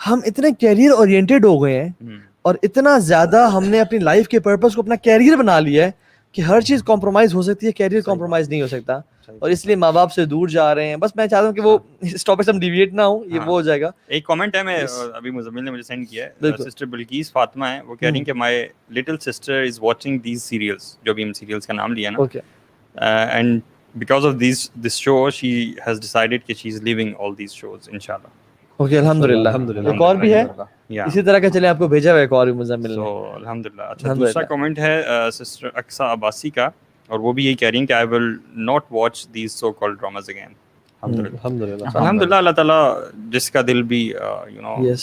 ہم اتنے career oriented ہو گئے ہیں اور اتنا زیادہ ہم نے اپنی لائف کے پرپس کو اپنا کیریئر بنا لیا ہے کہ ہر چیز کمپرومائز ہو سکتی ہے, کیریئر کمپرومائز نہیں ہو سکتا, اور اس لیے ماں باپ سے دور جا رہے ہیں. بس میں چاہتا ہوں کہ وہ اس ٹاپک سے ہم ڈیویٹ نہ ہوں, یہ وہ ہو جائے گا. ایک کامنٹ ہے, میں ابھی مزمل نے مجھے سینڈ کیا ہے, سسٹر بلقیس فاطمہ ہے, وہ کہہ رہی ہیں کہ my little sister is watching these serials, جو بھی ہم سیریلز کا نام لیا نا, and because of this show she has decided کہ she is leaving all these shows انشاءاللہ. اوکے, الحمدللہ. ایک اور بھی ہے اسی طرح کا, چلے آپ کو بھیجا ہوا ایک اور بھی مزمل نے. الحمدللہ. اچھا, دوسرا کامنٹ ہے سسٹر اقصیٰ عباسی کا, اور وہ بھی یہی کہہ رہی ہیں کہ I will not watch these so called dramas again. الحمدللہ. اللہ تعالیٰ جس کا دل بھی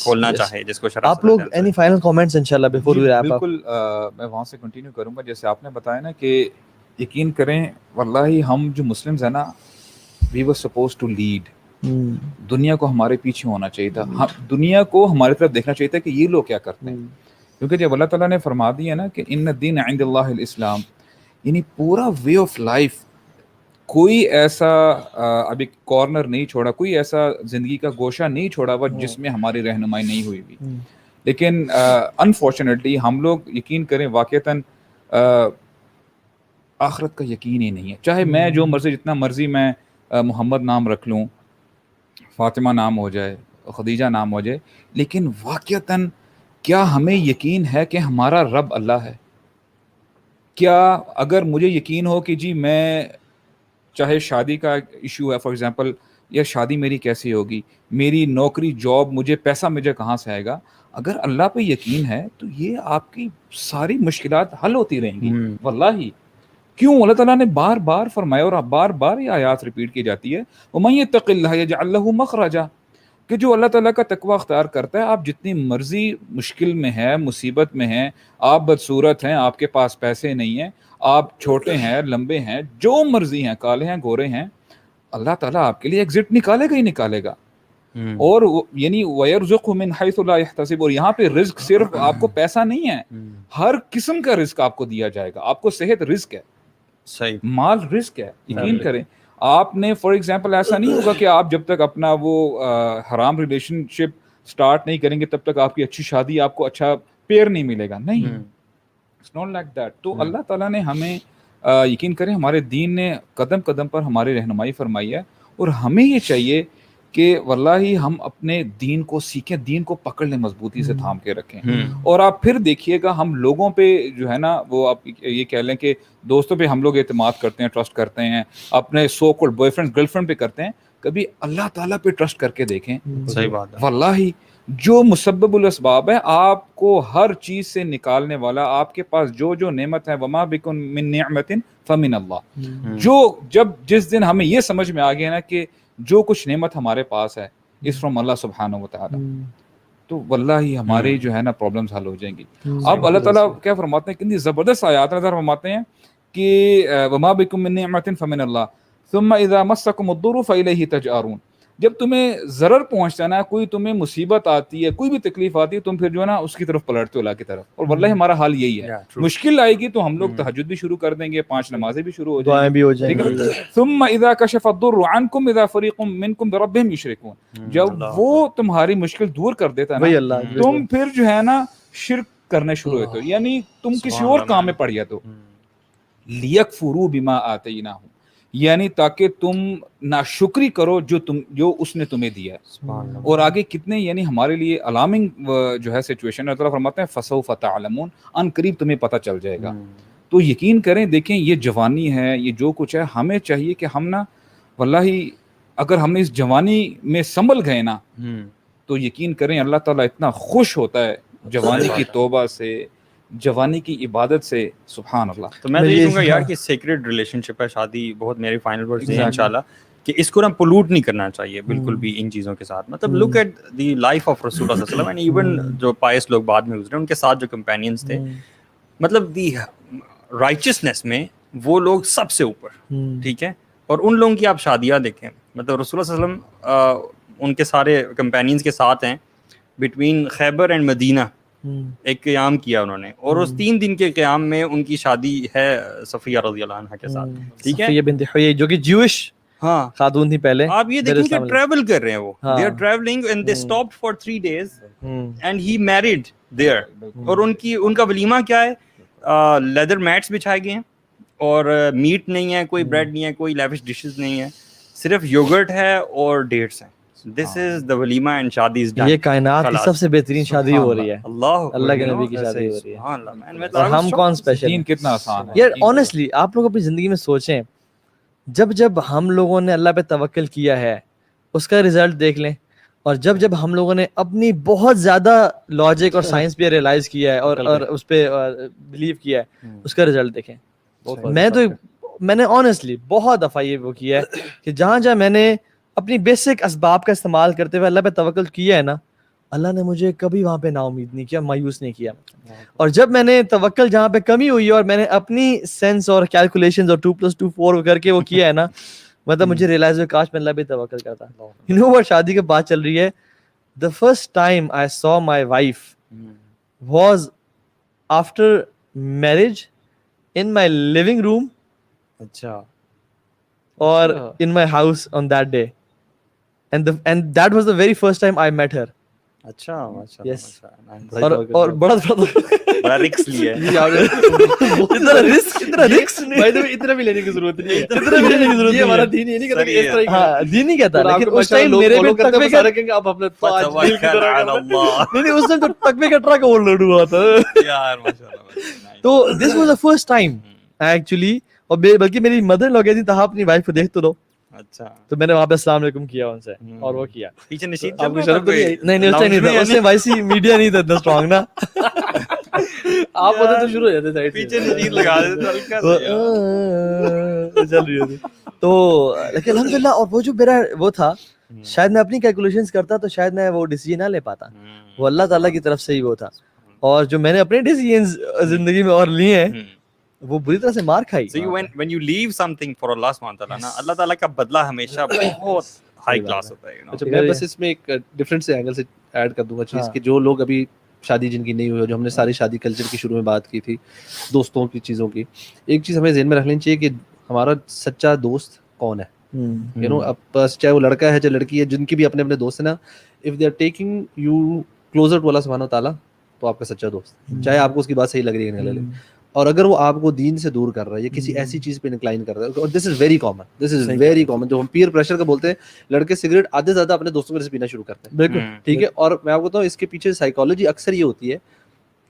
کھولنا چاہے, جس کو شرح. آپ لوگ اینی فائنل کامنٹس انشاءاللہ بیفور وی ریپ اپ؟ بالکل, میں وہاں سے کنٹینیو کروں گا جیسے آپ نے بتایا نا کہ یقین کریں واللہ ہم جو مسلمز ہیں نا, وی ور سپوز ٹو لیڈ. دنیا کو ہمارے پیچھے ہونا چاہیے تھا, دنیا کو ہماری طرف دیکھنا چاہیے تھا کہ یہ لوگ کیا کرتے ہیں, کیونکہ جب اللہ تعالیٰ نے فرما دیا نا کہ ان الدین عند اللہ الاسلام, یعنی پورا وے آف لائف, کوئی ایسا ابھی کارنر نہیں چھوڑا, کوئی ایسا زندگی کا گوشہ نہیں چھوڑا ہوا جس میں ہماری رہنمائی نہیں ہوئی ہوئی. لیکن انفارچونیٹلی ہم لوگ یقین کریں واقعتاً آخرت کا یقین ہی نہیں ہے. چاہے میں جو مرضی, جتنا مرضی میں محمد نام رکھ لوں, فاطمہ نام ہو جائے, خدیجہ نام ہو جائے, لیکن واقعتاً کیا ہمیں یقین ہے کہ ہمارا رب اللہ ہے؟ کیا اگر مجھے یقین ہو کہ جی میں, چاہے شادی کا ایشو ہے فار ایگزامپل, یا شادی میری کیسی ہوگی, میری نوکری جاب, مجھے پیسہ مجھے کہاں سے آئے گا, اگر اللہ پہ یقین ہے تو یہ آپ کی ساری مشکلات حل ہوتی رہیں گی. واللہ کیوں اللہ تعالیٰ نے بار بار فرمایا, اور بار بار یہ آیات ریپیٹ کی جاتی ہے, وَمَن يَتَّقِ اللَّهَ يَجْعَل لَّهُ مَخْرَجًا, کہ جو اللہ تعالیٰ کا تقوی اختیار کرتا ہے, آپ جتنی مرضی مشکل میں ہے, مصیبت میں ہیں, آپ بدصورت ہیں, آپ کے پاس پیسے نہیں ہیں, آپ چھوٹے ہیں, لمبے ہیں, جو مرضی ہیں, کالے ہیں, گورے ہیں, اللہ تعالیٰ آپ کے لیے ایگزٹ نکالے گا ہی نکالے گا. اور یعنی وَيَرْزُقْهُ مِنْ حَيْثُ لَا يَحْتَسِبُ, اور یہاں پہ رزق صرف آپ کو پیسہ نہیں ہے, ہر قسم کا رزق آپ کو دیا جائے گا. آپ کو صحت رزق ہے, صحیح, مال رزق ہے. یقین کریں آپ نے فار ایگزامپل ایسا نہیں ہوگا کہ آپ جب تک اپنا وہ حرام ریلیشن شپ سٹارٹ نہیں کریں گے تب تک آپ کی اچھی شادی, آپ کو اچھا پیئر نہیں ملے گا. نہیں, اٹس ناٹ لائک دیٹ. تو اللہ تعالیٰ نے ہمیں یقین کریں ہمارے دین نے قدم قدم پر ہماری رہنمائی فرمائی ہے, اور ہمیں یہ چاہیے کہ واللہ ہم اپنے دین کو سیکھیں, دین کو پکڑ لیں, مضبوطی سے تھام کے رکھیں. اور آپ پھر دیکھیے گا ہم لوگوں پہ جو ہے نا, وہ آپ یہ کہہ لیں کہ دوستوں پہ ہم لوگ اعتماد کرتے ہیں, ٹرسٹ کرتے ہیں, اپنے so called boy friend girl friend پہ کرتے ہیں, کبھی اللہ تعالیٰ پہ ٹرسٹ کر کے دیکھیں. صحیح بات ہے. واللہ جو مسبب الاسباب ہے, آپ کو ہر چیز سے نکالنے والا, آپ کے پاس جو جو نعمت ہے, وما بکم من نعمت فمن اللہ, جو جب جس دن ہمیں یہ سمجھ میں آ گیا نا کہ جو کچھ نعمت ہمارے پاس ہے اس فرام اللہ سبحانہ و تعالی, تو واللہ ہمارے جو ہے نا پرابلمز حل ہو جائیں گی. اب اللہ تعالیٰ کیا فرماتے ہیں, کتنی زبردست آیات نظر فرماتے ہیں کہ وما بکم من نعمت فمن اللہ ثم اذا مسکم الضر فالیہ تجارون, جب تمہیں ضرر پہنچتا ہے نا, کوئی تمہیں مصیبت آتی ہے, کوئی بھی تکلیف آتی ہے, تم پھر جو ہے نا اس کی طرف پلٹتے ہو, اللہ کی طرف. اور واللہ ہمارا حال یہی ہے, مشکل آئے گی تو ہم لوگ تہجد بھی شروع کر دیں گے, 5 نمازیں بھی شروع ہو جائیں, دعائیں بھی ہو جائیں گی. ثم اذا کشف الضر عنکم اذا فریق منکم بربہم یشرکون, جب وہ تمہاری مشکل دور کر دیتا ہے نا, تم پھر جو ہے نا شرک کرنے شروع ہوتے ہو, یعنی تم کسی اور کام میں پڑ جاتے ہو. لیکفروا بما آتیناہم, یعنی تاکہ تم ناشکری کرو جو اس نے تمہیں دیا ہے. اور آگے کتنے یعنی ہمارے لیے الارمنگ جو ہے سچویشن ہے, فرماتے ہیں فسوف تعلمون, ان قریب تمہیں پتہ چل جائے گا. تو یقین کریں, دیکھیں یہ جوانی ہے, یہ جو کچھ ہے, ہمیں چاہیے کہ ہم نا واللہ اگر ہم اس جوانی میں سنبھل گئے نا, تو یقین کریں اللہ تعالیٰ اتنا خوش ہوتا ہے جوانی کی توبہ سے, جوانی کی عبادت سے. سبحان اللہ. تو میں تو یہ کہوں گا یار کہ سیکریٹ ریلیشن شپ ہے شادی, بہت میری فائنل ورڈز ہیں انشاءاللہ, کہ اس کو نا پولوٹ نہیں کرنا چاہیے بالکل بھی ان چیزوں کے ساتھ. مطلب look at the life of رسول اللہ صلی اللہ علیہ وسلم, اینڈ ایون جو پائس لوگ بعد میں گزرے, ان کے ساتھ جو کمپینینز تھے, مطلب دی رائچسنس میں وہ لوگ سب سے اوپر, ٹھیک ہے. اور ان لوگوں کی آپ شادیاں دیکھیں, مطلب رسول اللہ صلی اللہ علیہ وسلم ان کے سارے کمپینینز کے ساتھ ہیں, بٹوین خیبر اینڈ مدینہ ایک قیام کیا انہوں نے, اور اس 3 دن کے قیام میں ان کی شادی ہے صفیہ رضی اللہ عنہا کے ساتھ, ٹھیک ہے, صفیہ بنت حیی جو کہ جیوش ہاں خاتون تھی پہلے. آپ یہ دیکھیں کہ ٹریول کر رہے ہیں وہ, they are traveling and they stopped for 3 days and he married there. اور ان کا ولیمہ کیا ہے, لیدر میٹس بچھائے گئے ہیں اور میٹ نہیں ہے, کوئی بریڈ نہیں ہے, کوئی لیوش ڈشز نہیں ہے, صرف یوگرٹ ہے اور ڈیٹس ہیں. دس از دا ولیمہ اینڈ شادی از ڈن. یہ کائنات کی سب سے بہترین شادی ہو رہی ہے, اللہ کے نبی کی شادی ہو رہی ہے, اور ہم کون اسپیشل. دین کتنا آسان ہے یار آنیسٹلی آپ لوگ اپنی زندگی میں سوچیں, جب ہم لوگوں نے اللہ پہ توکل کیا ہے اس کا رزلٹ دیکھ لیں, اور جب ہم لوگوں نے اپنی بہت زیادہ لاجک اور سائنس پہ ریئلائز کیا ہے اور اس پہ بلیو کیا ہے, اس کا رزلٹ دیکھیں. میں نے آنیسٹلی بہت دفعہ یہ وہ کیا ہے کہ جہاں میں نے اپنی بیسک اسباب کا استعمال کرتے ہوئے اللہ پہ توکل کیا ہے نا, اللہ نے مجھے کبھی وہاں پہ نا امید نہیں کیا, مایوس نہیں کیا. اور جب میں نے توکل جہاں پہ کمی ہوئی ہے اور میں نے اپنی سینس اور کیلکولیشنز اور 2+2 4 کر کے وہ کیا ہے نا, مطلب مجھے ریئلائز ہوا کاش میں اللہ پہ توکل کرتا. یو نو what, شادی کے بعد چل رہی ہے, the first time I saw my wife was after marriage in my living room. اچھا. اور in my house on that day, and that was the very first time I met her. اچھا Yes. اور بڑا رکس لیا اتنا بھی لینے کی ضرورت نہیں ہے, یہ ہمارا دین یہ نہیں کہتا کہ اس طرح ہاں دین نہیں کہتا, لیکن اس ٹائم میرے بھی تقوی کا رکھیں گے آپ اپنے نہیں اس ٹائم تو تقوی کا ٹرک اوور لوڈ ہوا تھا یار ماشاءاللہ. تو this was the first time actually, اور بلکہ میری مدر لوگ گئی تھی تھا اپنی وائف کو دیکھ تو دو. اچھا تو میں نے وہاں پہ السلام علیکم کیا ان سے, اور وہ کیا پیچھے نشید آپ کو شرم تو نہیں اس ٹائم نہیں تھا, اس میں ویسی میڈیا نہیں تھا اتنا اسٹرانگ نا, آپ ہوتے تو شروع ہو جاتے سائڈ پیچھے نشید لگا دیتے ہلکا سا چل رہی ہوتی. تو لیکن الحمدللہ, اور وہ جو میرا وہ تھا, شاید میں اپنی کیلکولیشنز کرتا تو شاید میں وہ ڈیسیجن نہ لے پاتا, وہ اللہ تعالیٰ کی طرف سے ہی وہ تھا. اور جو میں نے اپنے ڈیسیجنز زندگی میں اور لیے ہیں وہ بری طرح سے مار کھائی. So when you leave something for Allah subhanahu wa ta'ala نا, اللہ تعالیٰ کا بدلہ ہمیشہ بہت ہائی کلاس ہوتا ہے. اچھا میں بس اس میں ایک ڈفرینٹ سے اینگل سے ایڈ کر دوں گا چیز کہ جو لوگ ابھی شادی جن کی نہیں ہوئی, جو ہم نے ساری شادی کلچر کی شروع میں بات کی تھی, دوستوں کی چیزوں کی, ایک چیز ہمیں ذہن میں رکھ لینی چاہیے کہ ہمارا سچا دوست کون ہے. یو نو اب بس چاہے وہ لڑکا ہے چاہے لڑکی ہے, جن کی بھی اپنے اپنے دوست ہیں نا, if they are taking you closer to اللہ سبحانہ وتعالیٰ, تو آپ کا سچا دوست, چاہے آپ کو اس کی بات صحیح لگ رہی ہے نہیں لگ رہی. اور اگر وہ آپ کو دین سے دور کر رہا ہے یا کسی ایسی چیز پہ انکلائن کر رہا ہے, اور this is very common, this is very common, جو ہم پیئر پریشر کا بولتے ہیں, لڑکے سگریٹ آدھے سے زیادہ اپنے دوستوں کے سے پینا شروع کرتے ہیں. بالکل ٹھیک ہے. اور میں آپ کو بتاؤں اس کے پیچھے سائیکالوجی اکثر یہ ہوتی ہے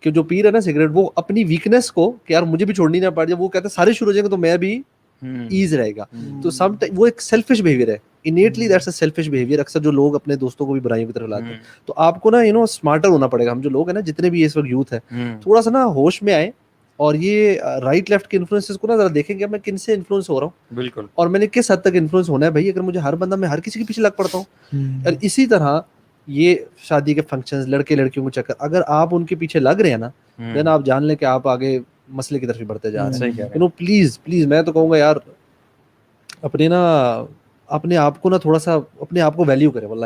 کہ جو پی رہا ہے نا سگریٹ, وہ اپنی ویکنیس کو کہ یار مجھے بھی چھوڑنی نہ پڑ جائے, وہ کہتے ہیں سارے شروع ہو جائیں گے تو میں بھی ایز رہے گا. تو سم وہ ایک سیلفش بیہیویئر ہے, انیٹلی دیٹس اے سیلفش بیہیویئر. اکثر جو لوگ اپنے دوستوں کو بھی برائیوں کی طرف لاتے ہیں, تو آپ کو نا یو نو اسمارٹر ہونا پڑے گا. ہم جو لوگ ہیں نا, جتنے بھی اس وقت یوتھ ہے, تھوڑا سا نا ہوش میں آئے اور یہ رائٹ لیفٹ کے انفلوئنسز کو نا ذرا دیکھیں کہ میں کن سے انفلوئنس ہو رہا ہوں, بالکل, اور میں نے کس حد تک انفلوئنس ہونا ہے. بھائی اگر مجھے ہر بندہ میں ہر کسی کے پیچھے لگ پڑتا ہوں, اور اسی طرح یہ شادی کے فنکشنز, لڑکے لڑکیوں کو چکر, اگر آپ ان کے پیچھے لگ رہے ہیں نا, دین آپ جان لیں کہ آپ آگے مسئلے کی طرف ہی بڑھتے جا رہے ہیں. یو نو پلیز میں تو کہوں گا یار اپنے آپ کو نا تھوڑا سا اپنے آپ کو ویلیو کرے. واللہ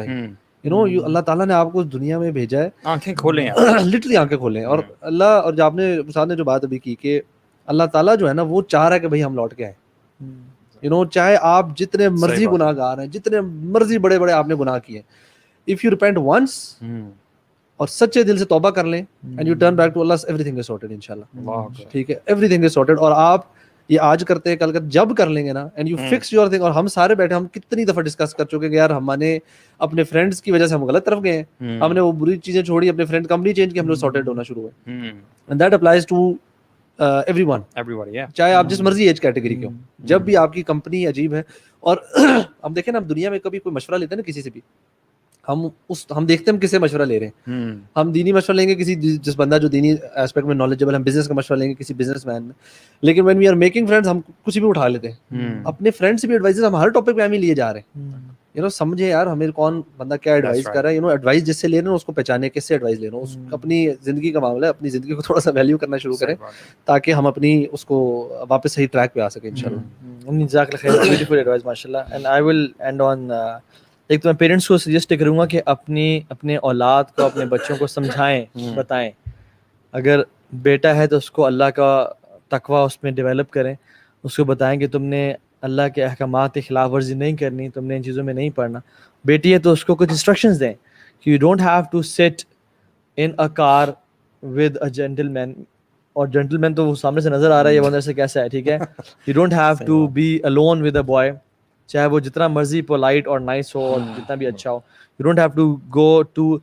یو نو اللہ تعالیٰ نے آپ کو دنیا میں بھیجا ہے, آنکھیں کھولیں, لٹرلی آنکھیں کھولیں. اور اللہ, اور جو آپ نے استاد نے جو بات ابھی کی کہ اللہ تعالیٰ جو ہے نا وہ چاہ رہا ہے کہ بھائی ہم لوٹ کے آئیں. یو نو چاہے آپ جتنے مرضی گناہ گار ہیں, جتنے مرضی بڑے بڑے آپ نے گناہ کیے, اف یو ریپینٹ ونس اور سچے دل سے توبہ کر لیں and you turn back to اللہ, ایوری تھنگ از سارٹڈ انشاءاللہ. ٹھیک ہے, ایوری تھنگ از سارٹڈ. اور آپ یہ آج کرتے ہیں, کل کر جب کر لیں گے نا, and you fix your thing. اور ہم سارے بیٹھے, ہم کتنی دفعہ ڈسکس کر چکے کہ یار ہم نے اپنے فرینڈس کی وجہ سے ہم غلط طرف گئے ہیں, ہم نے وہ بری چیزیں چھوڑی, اپنے فرینڈ کمپنی چینج کی, ہم لوگ سارٹڈ ہونا شروع ہوئے. And that applies to everyone, چاہے آپ جس مرضی ایج کیٹیگری کے ہوں. جب بھی آپ کی کمپنی عجیب ہے, اور ہم دیکھیں نا, دنیا میں کبھی کوئی مشورہ لیتے ہیں نا کسی سے بھی, ہم دیکھتے ہیں ہم کس سے مشورہ لے رہے ہیں. ہم دینی مشورہ لیں گے کسی جس بندہ جو دینی ایسپیکٹ میں نالجبل, ہم بزنس کا مشورہ لیں گے کسی بزنس مین میں. لیکن when we are making friends, ہم کچھ بھی اٹھا لیتے ہیں, اپنے فرینڈ سے بھی ایڈوائز ہم ہر ٹاپک پہ ہم ہی لیے جا رہے ہیں. یو نو سمجھے یار ہمیں کون بندہ کیا ایڈوائز کر رہا ہے. یو نو ایڈوائز جس سے لے رہے ہیں اس کو پہچانے, کس سے ایڈوائز لے رہے ہیں. اپنی زندگی کا معاملہ ہے, اپنی زندگی کو تھوڑا سا ویلیو کرنا شروع کریں تاکہ ہم اپنی اس کو واپس صحیح ٹریک پہ آ سکیں انشاءاللہ. جزاک اللہ خیر, بیوٹیفل ایڈوائز ماشاءاللہ. And I will and on, ایک تو میں پیرنٹس کو سجیسٹ کروں گا کہ اپنے اولاد کو, اپنے بچوں کو سمجھائیں, بتائیں. اگر بیٹا ہے تو اس کو اللہ کا تقویٰ اس میں ڈیولپ کریں, اس کو بتائیں کہ تم نے اللہ کے احکامات کی خلاف ورزی نہیں کرنی, تم نے ان چیزوں میں نہیں پڑھنا. بیٹی ہے تو اس کو کچھ انسٹرکشنز دیں کہ you don't have to sit in a car with a gentle مین, اور جینٹل مین تو وہ سامنے سے نظر آ رہا ہے, یہ اندر سے کیسا ہے, ٹھیک ہے. You don't have to be alone with a boy, چاہے وہ جتنا مرضی پولائٹ اور نائس ہو اور جتنا بھی اچھا ہو. You don't have to go to,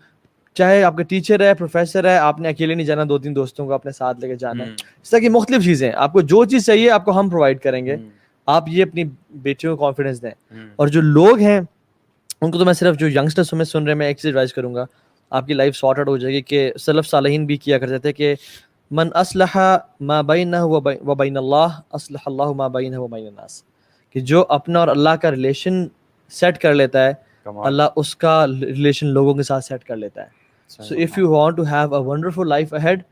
چاہے آپ کا ٹیچر ہے, پروفیسر ہے, آپ نے اکیلے نہیں جانا, 2-3 دوستوں کو اپنے ساتھ لے کے جانا ہے. اس طرح کی مختلف چیزیں, آپ کو جو چیز چاہیے آپ کو ہم پرووائڈ کریں گے. آپ یہ اپنی بیٹیوں کو کانفیڈنس دیں. اور جو لوگ ہیں ان کو تو میں صرف جو ینگسٹرس میں سن رہے, میں ایک چیز ایڈوائز کروں گا, آپ کی لائف سارٹ آؤٹ ہو جائے گی. کہ سلف صالحین بھی کیا کرتے تھے کہ من اصلح ما بینہ و بین اللہ اصلح اللہ ما بینہ و بین الناس, کہ جو اپنا اور اللہ کا ریلیشن سیٹ کر لیتا ہے, اللہ اس کا ریلیشن لوگوں کے ساتھ سیٹ کر لیتا ہے. So if you want to have a wonderful life ahead,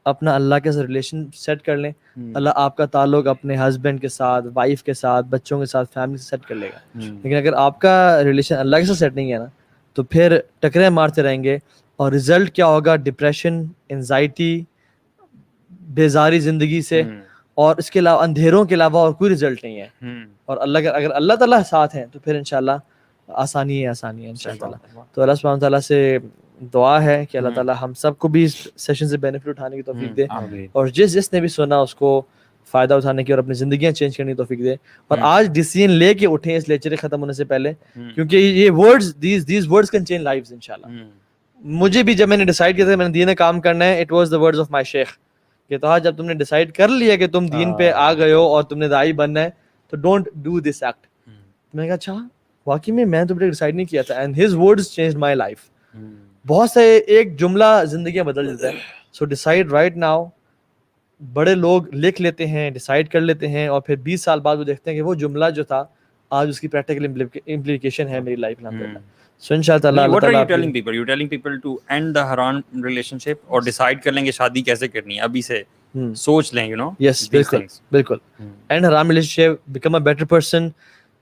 اپنا اللہ کے ساتھ ریلیشن سیٹ کر لیں, اللہ آپ کا تعلق اپنے ہسبینڈ کے ساتھ, وائف کے ساتھ, بچوں کے ساتھ, فیملی سے سیٹ کر لے گا. لیکن اگر آپ کا ریلیشن اللہ کے ساتھ سیٹ نہیں ہے نا, تو پھر ٹکرے مارتے رہیں گے, اور رزلٹ کیا ہوگا, ڈپریشن, انزائٹی, بیزاری زندگی سے, اور اس کے علاوہ اندھیروں کے علاوہ اور کوئی رزلٹ نہیں ہے. اور اللہ اگر اللہ تعالیٰ ساتھ ہیں تو پھر انشاءاللہ آسانی ہے انشاءاللہ. تو اللہ سبحانہ تعالیٰ سے دعا ہے کہ اللہ تعالیٰ ہم سب کو بھی اس سیشن سے بینیفٹ اٹھانے کی توفیق دے, اور جس نے بھی سنا اس کو فائدہ اٹھانے کی اور اپنی زندگیاں چینج کرنے کی توفیق دے. اور آج ڈیسیژن لے کے اٹھیں اس لیکچر ختم ہونے سے پہلے, کیونکہ یہ words these words can change lives انشاءاللہ. مجھے بھی جب میں نے ڈیسائیڈ کیا تھا میں نے دین میں کام کرنا ہے, it was the words of my شیخ, کہ تو جب تم نے ڈیسائیڈ کر لیا کہ تم دین پہ آ گئے ہو اور تم نے داعی بننا ہے, تو ڈونٹ ڈو دس ایکٹ. میں نے کہا اچھا واقعی میں تو ڈیسائیڈ نہیں کیا تھا, and his words changed my life. بہت سے ایک جملہ زندگیاں بدل دیتا ہے. سو ڈیسائیڈ رائٹ ناؤ. بڑے لوگ لکھ لیتے ہیں, ڈیسائیڈ کر لیتے ہیں, اور پھر 20 سال بعد وہ دیکھتے ہیں کہ وہ جملہ جو تھا آج اس کی پریکٹیکل امپلیکیشن ہے میری لائف میں. سو انشاءاللہ what are you telling people? You telling people to end the haram relationship اور decide کر لیں کہ شادی کیسے کرنی ہے, ابھی سے سوچ لیں, you know. Yes, بالکل. اینڈ حرام relation ship, become a better person.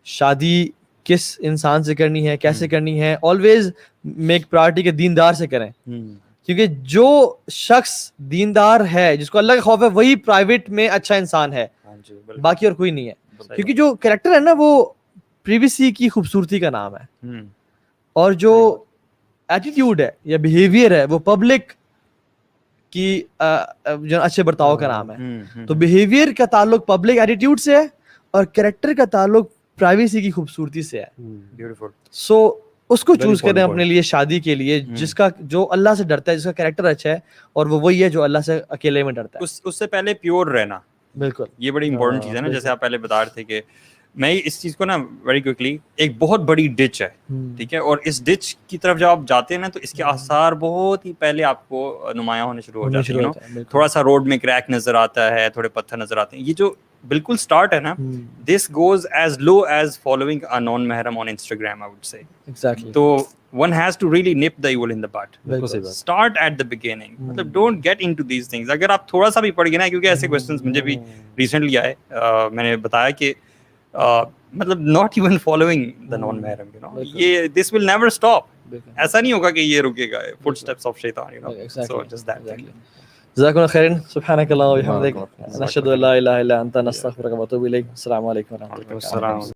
شادی کس انسان سے کرنی ہے, کیسے کرنی ہے, آلویز میک پرائرٹی کے دیندار سے کریں. کیونکہ جو شخص دیندار ہے, جس کو اللہ کا خوف ہے, وہی پرائیویٹ میں اچھا انسان ہے, باقی اور کوئی نہیں ہے. کیونکہ جو کریکٹر ہے نا وہ پریویسی کی خوبصورتی کا نام ہے, اور جو ایٹیٹیوڈ ہے یا بیہیویئر ہے وہ پبلک کی جو اچھے برتاؤ کا نام ہے. تو بیہیویئر کا تعلق پبلک ایٹیٹیوڈ سے ہے, اور کریکٹر کا تعلق پرائیویسی کی خوبصورتی سے ہے. بیوٹیفل. سو اس کو چوز کریں اپنے لیے شادی کے لیے, جس کا جو اللہ سے ڈرتا ہے, جس کا کریکٹر اچھا ہے, اور وہ وہی ہے جو اللہ سے اکیلے میں ڈرتا ہے. اس سے پہلے پیور رہنا, بالکل یہ بڑی امپورٹنٹ چیز ہے نا. جیسے آپ پہلے بتا رہے تھے کہ میں اس چیز کو نا ویری کوئکلی, ایک بہت بڑی ڈچ ہے, ٹھیک ہے, اور اس ڈچ کی طرف جب آپ جاتے ہیں نا تو اس کے آثار بہت ہی پہلے آپ کو نمایاں ہونے شروع ہو جاتے ہیں. تھوڑا سا روڈ میں کریک نظر آتا ہے, تھوڑے پتھر نظر آتے ہیں, یہ جو بالکل سٹارٹ ہے نا, this goes as low as following a non محرم on Instagram, I would say. Exactly. تو one has to really nip the evil in the bud. Start at the beginning. مطلب don't get into these things. اگر آپ تھوڑا سا بھی پڑھ گئے نا, کیونکہ ایسے questions مجھے بھی ریسنٹلی آئے, میں نے بتایا کہ مطلب not even following the non Muharram, you know, یہ this will never stop. ایسا نہیں ہوگا کہ یہ رکے گا, footsteps of shaitan, you know. So just that thing. جزاکم اللہ خیرن. سبحانک اللہم و بحمدک, نشہد ان لا الہ الا انت, نستغفرک و نتوب الیک. السلام علیکم و رحمۃ اللہ.